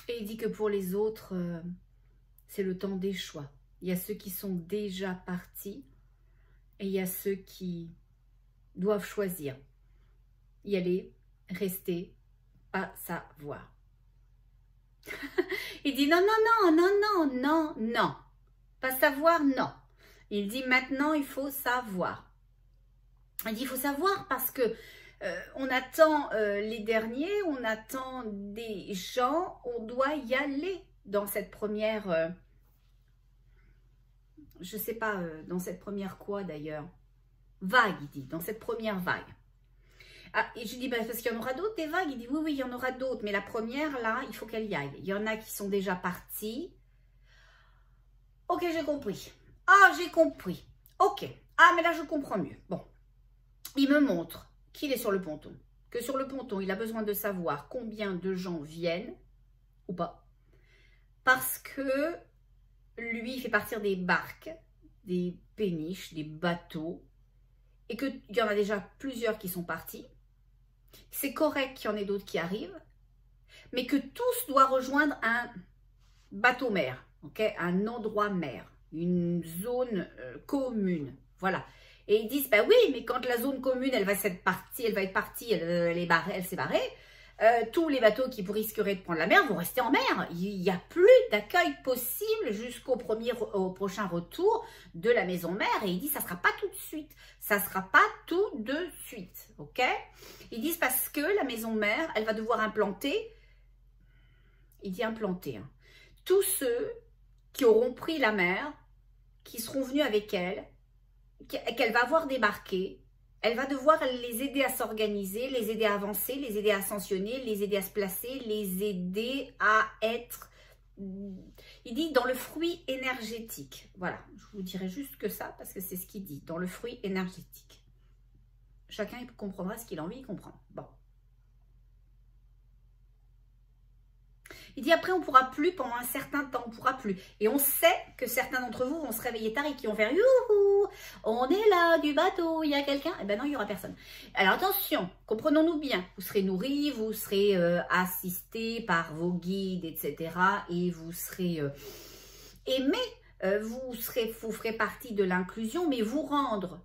Et il dit que pour les autres, c'est le temps des choix. Il y a ceux qui sont déjà partis et il y a ceux qui doivent choisir. Y aller, rester, pas savoir. Il dit non. Pas savoir, non. Il dit maintenant, il faut savoir. Il dit il faut savoir parce que on attend les derniers, on attend des gens, on doit y aller dans cette première, je sais pas, dans cette première quoi d'ailleurs, vague, il dit, dans cette première vague. Ah, et je dis, bah, parce qu'il y en aura d'autres des vagues. Il dit, oui, il y en aura d'autres, mais la première, là, il faut qu'elle y aille. Il y en a qui sont déjà partis. Ok, j'ai compris. Ah, j'ai compris. Ok. Ah, mais là, je comprends mieux. Bon. Il me montre qu'il est sur le ponton. Que sur le ponton, il a besoin de savoir combien de gens viennent ou pas. Parce que lui, il fait partir des barques, des péniches, des bateaux. Et qu'il y en a déjà plusieurs qui sont partis. C'est correct qu'il y en ait d'autres qui arrivent. Mais que tous doivent rejoindre un bateau-mer. Okay, un endroit mer. Une zone commune. Voilà. Et ils disent, bah oui, mais quand la zone commune, elle va être partie, elle s'est barrée, tous les bateaux qui risqueraient de prendre la mer vont rester en mer. Il n'y a plus d'accueil possible jusqu'au prochain retour de la maison mère. Et ils disent, ça ne sera pas tout de suite. Ça ne sera pas tout de suite. Ok? Ils disent parce que la maison mère, elle va devoir implanter, il dit implanter, hein, tous ceux qui auront pris la mer, qui seront venus avec elle, qu'elle va avoir débarqué, elle va devoir les aider à s'organiser, les aider à avancer, les aider à ascensionner, les aider à se placer, les aider à être, il dit, dans le fruit énergétique. Voilà, je vous dirai juste que ça, parce que c'est ce qu'il dit, dans le fruit énergétique. Chacun il comprendra ce qu'il a envie de comprendre. Bon. Il dit après on ne pourra plus pendant un certain temps, on ne pourra plus. Et on sait que certains d'entre vous vont se réveiller tard et qui vont faire youhou, on est là du bateau, il y a quelqu'un. Eh bien non, il n'y aura personne. Alors attention, comprenons-nous bien, vous serez nourris, vous serez assistés par vos guides, etc. Et vous serez aimés, vous ferez partie de l'inclusion, mais vous rendre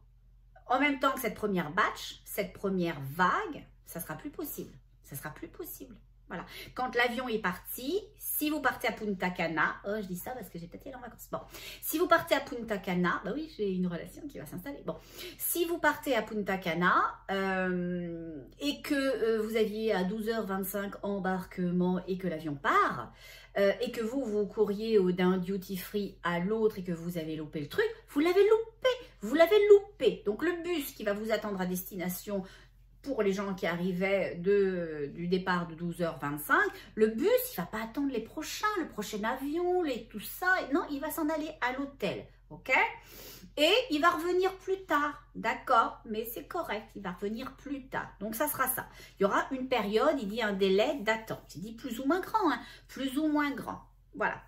en même temps que cette première batch, cette première vague, ça sera plus possible. Ça sera plus possible. Voilà. Quand l'avion est parti, si vous partez à Punta Cana, oh, je dis ça parce que j'ai peut-être été en vacances. Bon, si vous partez à Punta Cana, bah oui, j'ai une relation qui va s'installer. Bon, si vous partez à Punta Cana et que vous aviez à 12h25 embarquement et que l'avion part et que vous courriez d'un duty free à l'autre et que vous avez loupé le truc, vous l'avez loupé. Vous l'avez loupé. Donc le bus qui va vous attendre à destination pour les gens qui arrivaient du départ de 12h25, le bus, il ne va pas attendre les prochains, le prochain avion, tout ça. Non, il va s'en aller à l'hôtel, ok? Et il va revenir plus tard, d'accord? Mais c'est correct, il va revenir plus tard. Donc, ça sera ça. Il y aura une période, il dit un délai d'attente. Il dit plus ou moins grand, hein? Plus ou moins grand. Voilà.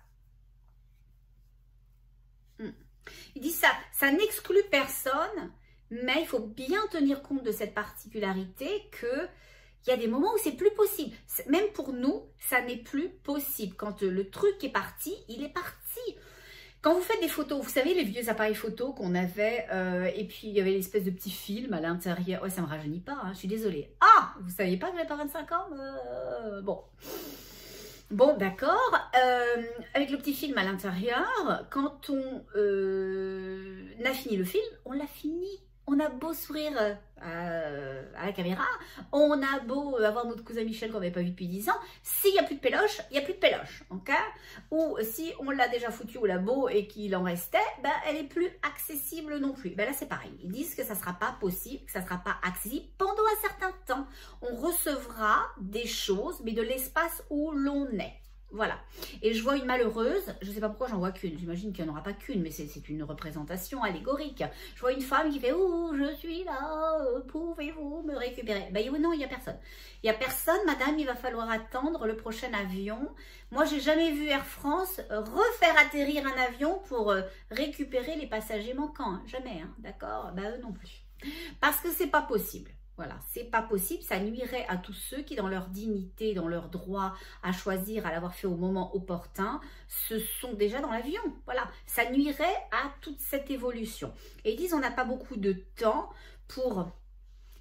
Il dit ça n'exclut personne, mais il faut bien tenir compte de cette particularité que il y a des moments où c'est plus possible. Même pour nous, ça n'est plus possible. Quand le truc est parti, il est parti. Quand vous faites des photos, vous savez les vieux appareils photo qu'on avait, et puis il y avait l'espèce de petit film à l'intérieur. Ouais, ça me rajeunit pas, hein, je suis désolée. Ah, vous saviez pas que j'avais pas 25 ans? Bon. Bon, d'accord. Avec le petit film à l'intérieur, quand on a fini le film, on l'a fini. On a beau sourire à la caméra, on a beau avoir notre cousin Michel qu'on n'avait pas vu depuis 10 ans, s'il n'y a plus de péloche, il n'y a plus de péloche, ok? Ou si on l'a déjà foutu au labo et qu'il en restait, ben, elle n'est plus accessible non plus. Ben là, c'est pareil. Ils disent que ça ne sera pas possible, que ça ne sera pas accessible pendant un certain temps. On recevra des choses, mais de l'espace où l'on est. Voilà. Et je vois une malheureuse, je ne sais pas pourquoi j'en vois qu'une, j'imagine qu'il n'y en aura pas qu'une, mais c'est une représentation allégorique. Je vois une femme qui fait « Oh, je suis là, pouvez-vous me récupérer ?» Ben non, il n'y a personne. Il n'y a personne, madame, il va falloir attendre le prochain avion. Moi, j'ai jamais vu Air France refaire atterrir un avion pour récupérer les passagers manquants. Hein. Jamais, hein, d'accord? Ben eux non plus. Parce que c'est pas possible. Voilà, c'est pas possible, ça nuirait à tous ceux qui, dans leur dignité, dans leur droit à choisir, à l'avoir fait au moment opportun, se sont déjà dans l'avion. Voilà, ça nuirait à toute cette évolution. Et ils disent, on n'a pas beaucoup de temps pour...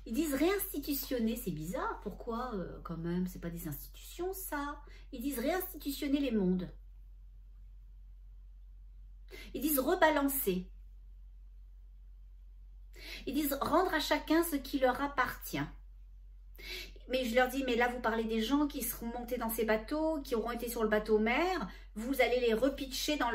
Ils disent réinstitutionner, c'est bizarre, pourquoi quand même, c'est pas des institutions ça. Ils disent réinstitutionner les mondes. Ils disent rebalancer. Ils disent rendre à chacun ce qui leur appartient. Mais je leur dis, mais là vous parlez des gens qui seront montés dans ces bateaux, qui auront été sur le bateau mer, vous allez les repitcher dans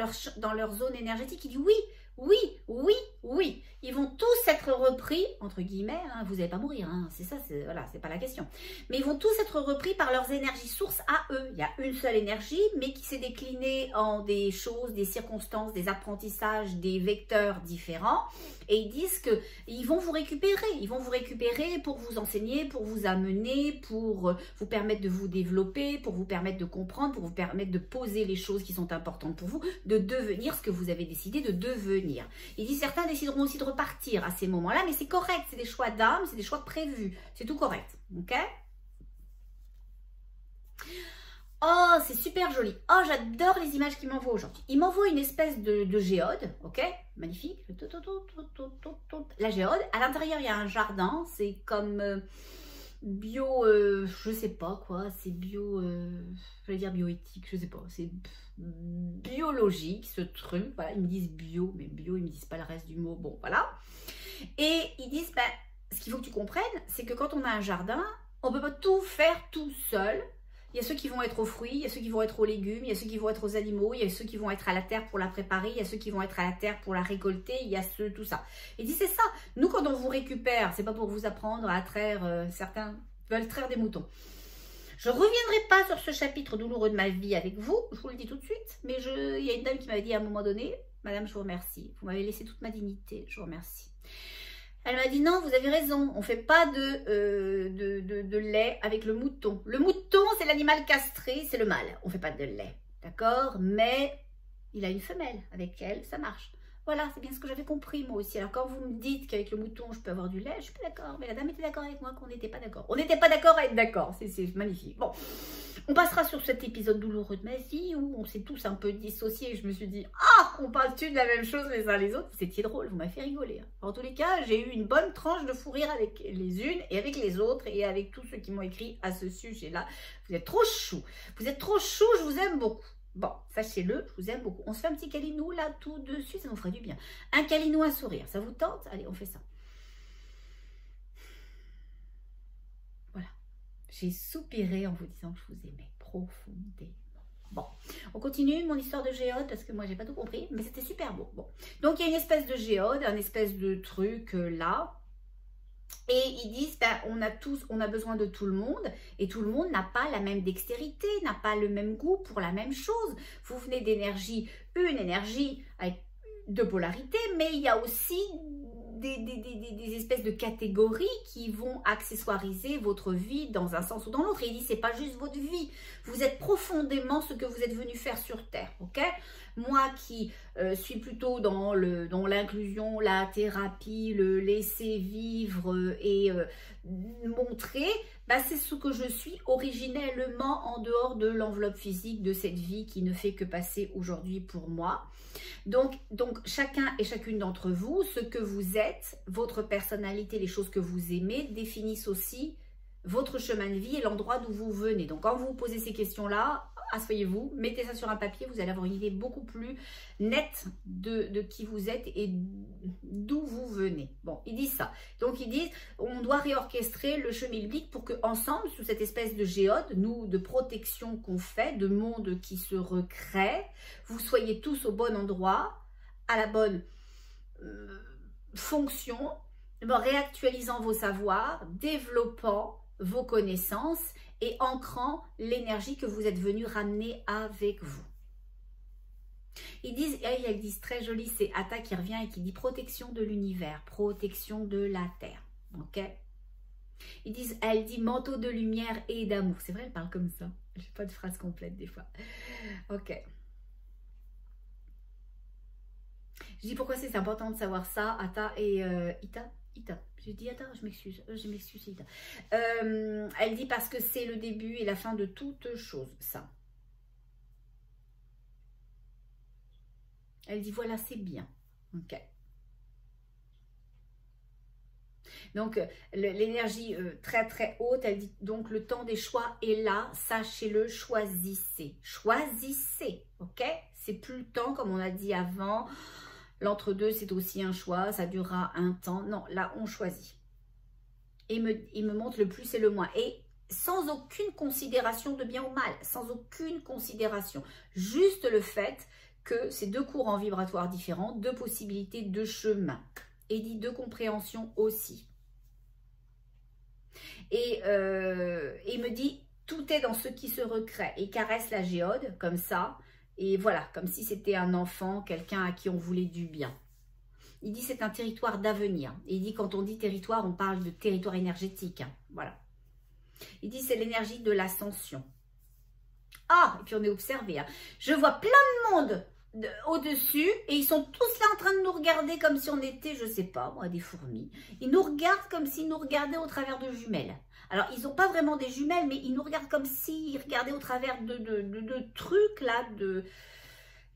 leur zone énergétique. Il dit oui, oui, oui, oui. Ils vont tous être repris, entre guillemets, hein, vous n'allez pas mourir, hein, c'est ça, voilà, c'est pas la question. Mais ils vont tous être repris par leurs énergies sources à eux. Il y a une seule énergie, mais qui s'est déclinée en des choses, des circonstances, des apprentissages, des vecteurs différents. Et ils disent qu'ils vont vous récupérer. Ils vont vous récupérer pour vous enseigner, pour vous amener, pour vous permettre de vous développer, pour vous permettre de comprendre, pour vous permettre de poser les choses qui sont importantes pour vous, de devenir ce que vous avez décidé de devenir. Ils disent certains décideront aussi de repartir à ces moments-là, mais c'est correct, c'est des choix d'âme, c'est des choix prévus, c'est tout correct, ok? Oh, c'est super joli. Oh, j'adore les images qu'il m'envoie aujourd'hui. Il m'envoie une espèce de géode, ok? Magnifique. La géode. À l'intérieur, il y a un jardin. C'est comme bio, je sais pas quoi. C'est bio, je vais dire bioéthique, je sais pas. C'est biologique, ce truc. Voilà, ils me disent bio, mais bio, ils me disent pas le reste du mot. Bon, voilà. Et ils disent, ben, ce qu'il faut que tu comprennes, c'est que quand on a un jardin, on peut pas tout faire tout seul. Il y a ceux qui vont être aux fruits, il y a ceux qui vont être aux légumes, il y a ceux qui vont être aux animaux, il y a ceux qui vont être à la terre pour la préparer, il y a ceux qui vont être à la terre pour la récolter, il y a ceux, tout ça. Il dit c'est ça, nous quand on vous récupère, c'est pas pour vous apprendre à traire, certains veulent traire des moutons. Je ne reviendrai pas sur ce chapitre douloureux de ma vie avec vous, je vous le dis tout de suite, mais il y a une dame qui m'avait dit à un moment donné, madame je vous remercie, vous m'avez laissé toute ma dignité, je vous remercie. Elle m'a dit non, vous avez raison, on ne fait pas de lait avec le mouton. Le mouton, c'est l'animal castré, c'est le mâle. On ne fait pas de lait, d'accord? Mais il a une femelle, avec elle, ça marche. Voilà, c'est bien ce que j'avais compris moi aussi. Alors quand vous me dites qu'avec le mouton, je peux avoir du lait, je suis pas d'accord. Mais la dame était d'accord avec moi qu'on n'était pas d'accord. On n'était pas d'accord à être d'accord, c'est magnifique. Bon, on passera sur cet épisode douloureux de ma vie où on s'est tous un peu dissociés. Je me suis dit, ah, on parle-tu de la même chose les uns les autres? C'était drôle, vous m'avez fait rigoler. En tous les cas, j'ai eu une bonne tranche de fou rire avec les unes et avec les autres et avec tous ceux qui m'ont écrit à ce sujet-là. Vous êtes trop chou. Vous êtes trop chou, je vous aime beaucoup. Bon, sachez-le, je vous aime beaucoup. On se fait un petit câlinou là tout de suite, ça nous ferait du bien. Un câlinou, un sourire, ça vous tente? Allez, on fait ça. Voilà. J'ai soupiré en vous disant que je vous aimais profondément. Bon, on continue mon histoire de géode parce que moi j'ai pas tout compris, mais c'était super beau. Bon, donc il y a une espèce de géode, un espèce de truc là. Et ils disent, ben, on a besoin de tout le monde et tout le monde n'a pas la même dextérité, n'a pas le même goût pour la même chose. Vous venez d'énergie, une énergie avec de polarité, mais il y a aussi des espèces de catégories qui vont accessoiriser votre vie dans un sens ou dans l'autre. Et il dit, c'est pas juste votre vie, vous êtes profondément ce que vous êtes venu faire sur Terre, ok? Moi qui suis plutôt dans l'inclusion, la thérapie, le laisser vivre et montrer, bah, c'est ce que je suis originellement en dehors de l'enveloppe physique de cette vie qui ne fait que passer aujourd'hui pour moi. Donc, chacun et chacune d'entre vous, ce que vous êtes, votre personnalité, les choses que vous aimez, définissent aussi votre chemin de vie et l'endroit d'où vous venez. Donc, quand vous vous posez ces questions-là, asseyez-vous, mettez ça sur un papier, vous allez avoir une idée beaucoup plus nette de qui vous êtes et d'où vous venez. Bon, ils disent ça. Donc, ils disent, on doit réorchestrer le chemin biblique pour qu'ensemble, sous cette espèce de géode, nous, de protection qu'on fait, de monde qui se recrée, vous soyez tous au bon endroit, à la bonne fonction, réactualisant vos savoirs, développant vos connaissances et ancrant l'énergie que vous êtes venu ramener avec vous. Ils disent très joli, c'est Atta qui revient et qui dit protection de l'univers, protection de la terre. Ok? Ils disent, elle dit manteau de lumière et d'amour. C'est vrai, elle parle comme ça. Je n'ai pas de phrase complète des fois. Ok. Je dis pourquoi c'est important de savoir ça, Atta et Ita. J'ai dit Atta, je m'excuse, Ita. Elle dit parce que c'est le début et la fin de toute chose, ça. Elle dit voilà, c'est bien. Ok. Donc, l'énergie très très haute, elle dit donc le temps des choix est là, sachez-le, choisissez. Choisissez, ok? C'est plus le temps, comme on a dit avant. L'entre-deux, c'est aussi un choix, ça durera un temps. Non, là, on choisit. Et il me montre le plus et le moins. Et sans aucune considération de bien ou mal, sans aucune considération. Juste le fait que c'est deux courants vibratoires différents, deux possibilités, deux chemins. Et dit deux compréhensions aussi. Et il me dit, tout est dans ce qui se recrée. Et caresse la géode, comme ça. Et voilà, comme si c'était un enfant, quelqu'un à qui on voulait du bien. Il dit c'est un territoire d'avenir. Il dit quand on dit territoire, on parle de territoire énergétique. Hein, voilà. Il dit c'est l'énergie de l'ascension. Ah, et puis on est observé. Hein. Je vois plein de monde au-dessus et ils sont tous là en train de nous regarder comme si on était, je sais pas, moi, des fourmis. Ils nous regardent comme s'ils nous regardaient au travers de jumelles. Alors, ils n'ont pas vraiment des jumelles, mais ils nous regardent comme s'ils regardaient au travers de trucs, là.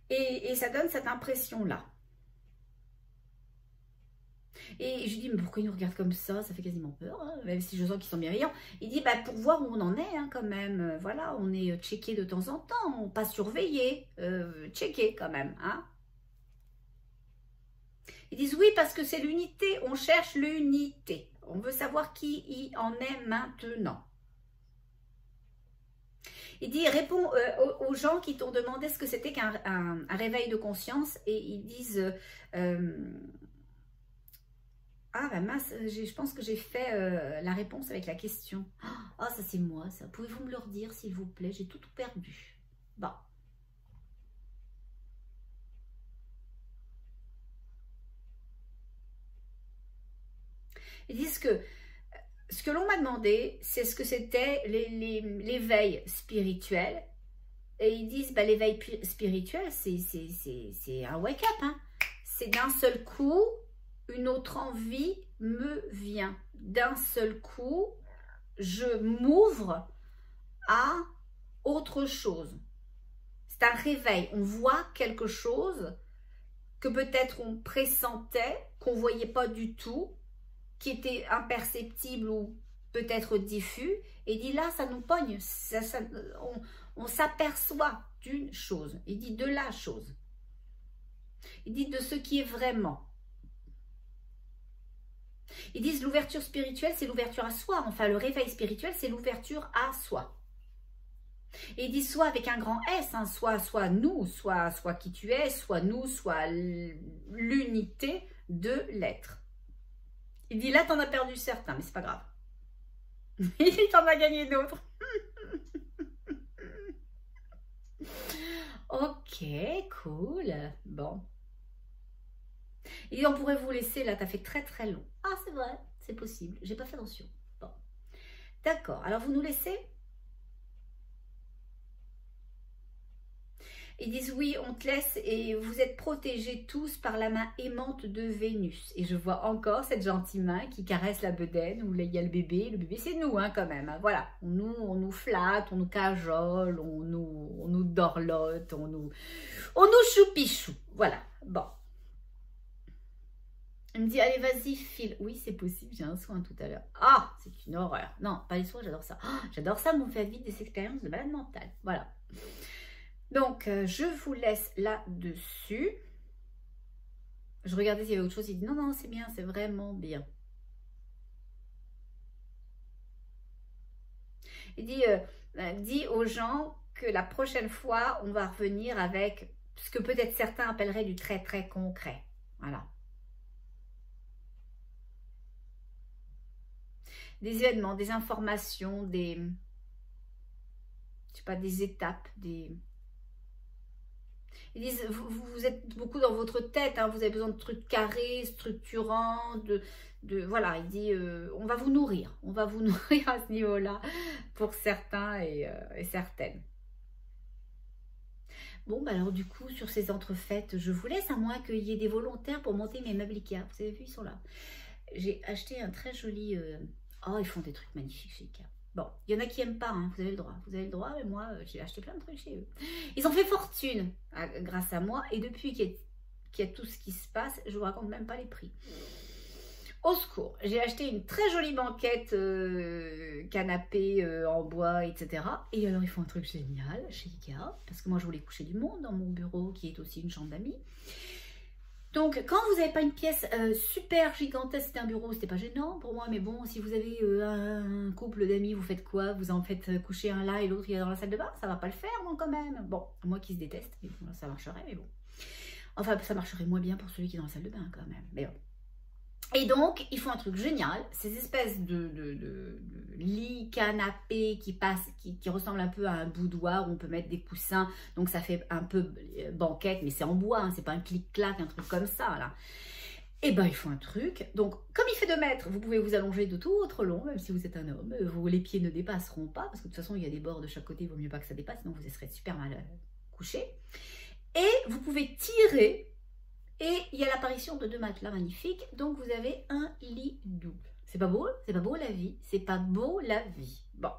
Et ça donne cette impression-là. Et je dis, mais pourquoi ils nous regardent comme ça? Ça fait quasiment peur, hein, même si je sens qu'ils sont bienveillants. Il dit, bah, pour voir où on en est, hein, quand même. Voilà, on est checké de temps en temps, pas surveillé, checké quand même. Hein. Ils disent, oui, parce que c'est l'unité, on cherche l'unité. On veut savoir qui y en est maintenant. Il dit, réponds aux gens qui t'ont demandé ce que c'était qu'un réveil de conscience. Et ils disent, ah bah mince, je pense que j'ai fait la réponse avec la question. Ah, ça c'est moi, ça. Pouvez-vous me le redire, s'il vous plaît? J'ai tout perdu. Bon. Ils disent que ce que l'on m'a demandé, c'est ce que c'était l'éveil spirituel. Et ils disent, bah, l'éveil spirituel, c'est un wake-up. Hein. C'est d'un seul coup, une autre envie me vient. D'un seul coup, je m'ouvre à autre chose. C'est un réveil. On voit quelque chose que peut-être on pressentait, qu'on ne voyait pas du tout, qui était imperceptible ou peut-être diffus, et dit là, ça nous pogne, on s'aperçoit d'une chose, il dit de la chose, il dit de ce qui est vraiment. Ils disent l'ouverture spirituelle, c'est l'ouverture à soi, enfin le réveil spirituel, c'est l'ouverture à soi. Et il dit soit avec un grand S, hein, soit nous, soit qui tu es, soit nous, soit l'unité de l'être. Il dit là, t'en as perdu certains, mais c'est pas grave. Il dit t'en as gagné d'autres. Ok, cool. Bon. Et on pourrait vous laisser, là, t'as fait très très long. Ah, c'est vrai, c'est possible. J'ai pas fait attention. Bon. D'accord, alors vous nous laissez? Ils disent oui, on te laisse et vous êtes protégés tous par la main aimante de Vénus. Et je vois encore cette gentille main qui caresse la bedaine où il y a le bébé. Le bébé, c'est nous hein, quand même. Hein. Voilà, on nous flatte, on nous cajole, on nous dorlote, on nous choupichou. Voilà, bon. Il me dit, allez, vas-y, file. Oui, c'est possible, j'ai un soin tout à l'heure. Ah, c'est une horreur. Non, pas les soins, j'adore ça. Oh, j'adore ça, mon fait vite des expériences de malade mentale. Voilà. Donc, je vous laisse là-dessus. Je regardais s'il y avait autre chose. Il dit, non, non, c'est bien, c'est vraiment bien. Il dit, dis aux gens que la prochaine fois, on va revenir avec ce que peut-être certains appelleraient du très, très concret. Voilà. Des événements, des informations, des, je sais pas, des étapes, des... Ils disent, vous êtes beaucoup dans votre tête, hein, vous avez besoin de trucs carrés, structurants, voilà, il dit, on va vous nourrir à ce niveau-là, pour certains et certaines. Bon, bah alors du coup, sur ces entrefaites, je vous laisse, à moins qu'il y ait des volontaires pour monter mes meubles Ikea. Vous avez vu, ils sont là. J'ai acheté un très joli... Oh, ils font des trucs magnifiques chez Ikea. Bon, il y en a qui n'aiment pas, hein, vous avez le droit. Vous avez le droit, mais moi, j'ai acheté plein de trucs chez eux. Ils ont fait fortune grâce à moi. Et depuis qu'il y a tout ce qui se passe, je ne vous raconte même pas les prix. Au secours, j'ai acheté une très jolie banquette canapé en bois, etc. Et alors, ils font un truc génial chez Ikea. Parce que moi, je voulais coucher du monde dans mon bureau, qui est aussi une chambre d'amis. Donc, quand vous n'avez pas une pièce super gigantesque, c'était un bureau, c'était pas gênant pour moi, mais bon, si vous avez un couple d'amis, vous faites quoi? Vous en faites coucher un là et l'autre il est dans la salle de bain? Ça va pas le faire, non, quand même. Bon, moi qui se déteste, mais bon, ça marcherait, mais bon. Enfin, ça marcherait moins bien pour celui qui est dans la salle de bain, quand même, mais bon. Et donc, ils font un truc génial, ces espèces de lits, canapés qui ressemblent un peu à un boudoir où on peut mettre des coussins. Donc, ça fait un peu banquette, mais c'est en bois, hein, c'est pas un clic-clac, un truc comme ça, là. Et ben, ils font un truc. Donc, comme il fait 2 mètres, vous pouvez vous allonger de tout votre long, même si vous êtes un homme. Les pieds ne dépasseront pas, parce que de toute façon, il y a des bords de chaque côté, il vaut mieux pas que ça dépasse, sinon vous serez super mal couché. Et vous pouvez tirer. Et il y a l'apparition de 2 matelas magnifiques, donc vous avez un lit double. C'est pas beau? C'est pas beau la vie? C'est pas beau la vie? Bon,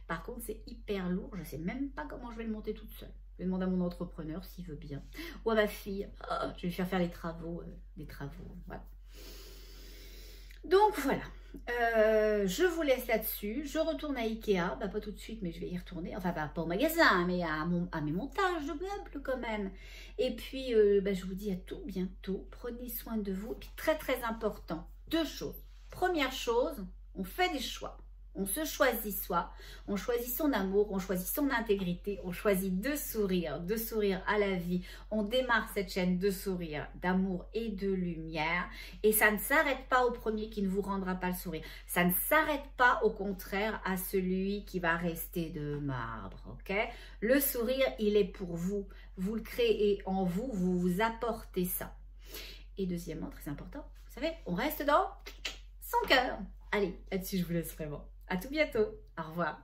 par contre c'est hyper lourd, je sais même pas comment je vais le monter toute seule. Je vais demander à mon entrepreneur s'il veut bien, ou à ma fille. Oh, je vais lui faire les travaux, voilà. Donc voilà, je vous laisse là-dessus. Je retourne à Ikea, bah, pas tout de suite, mais je vais y retourner. Enfin, pas au magasin, mais à mes montages de meubles quand même. Et puis, bah, je vous dis à tout bientôt. Prenez soin de vous. Et puis, très très important, 2 choses. Première chose, on fait des choix. On se choisit soi, on choisit son amour, on choisit son intégrité, on choisit de sourire à la vie. On démarre cette chaîne de sourire, d'amour et de lumière. Et ça ne s'arrête pas au premier qui ne vous rendra pas le sourire. Ça ne s'arrête pas au contraire à celui qui va rester de marbre. Ok? Le sourire, il est pour vous. Vous le créez en vous, vous vous apportez ça. Et deuxièmement, très important, vous savez, on reste dans son cœur. Allez, là-dessus, je vous laisse vraiment. À tout bientôt. Au revoir.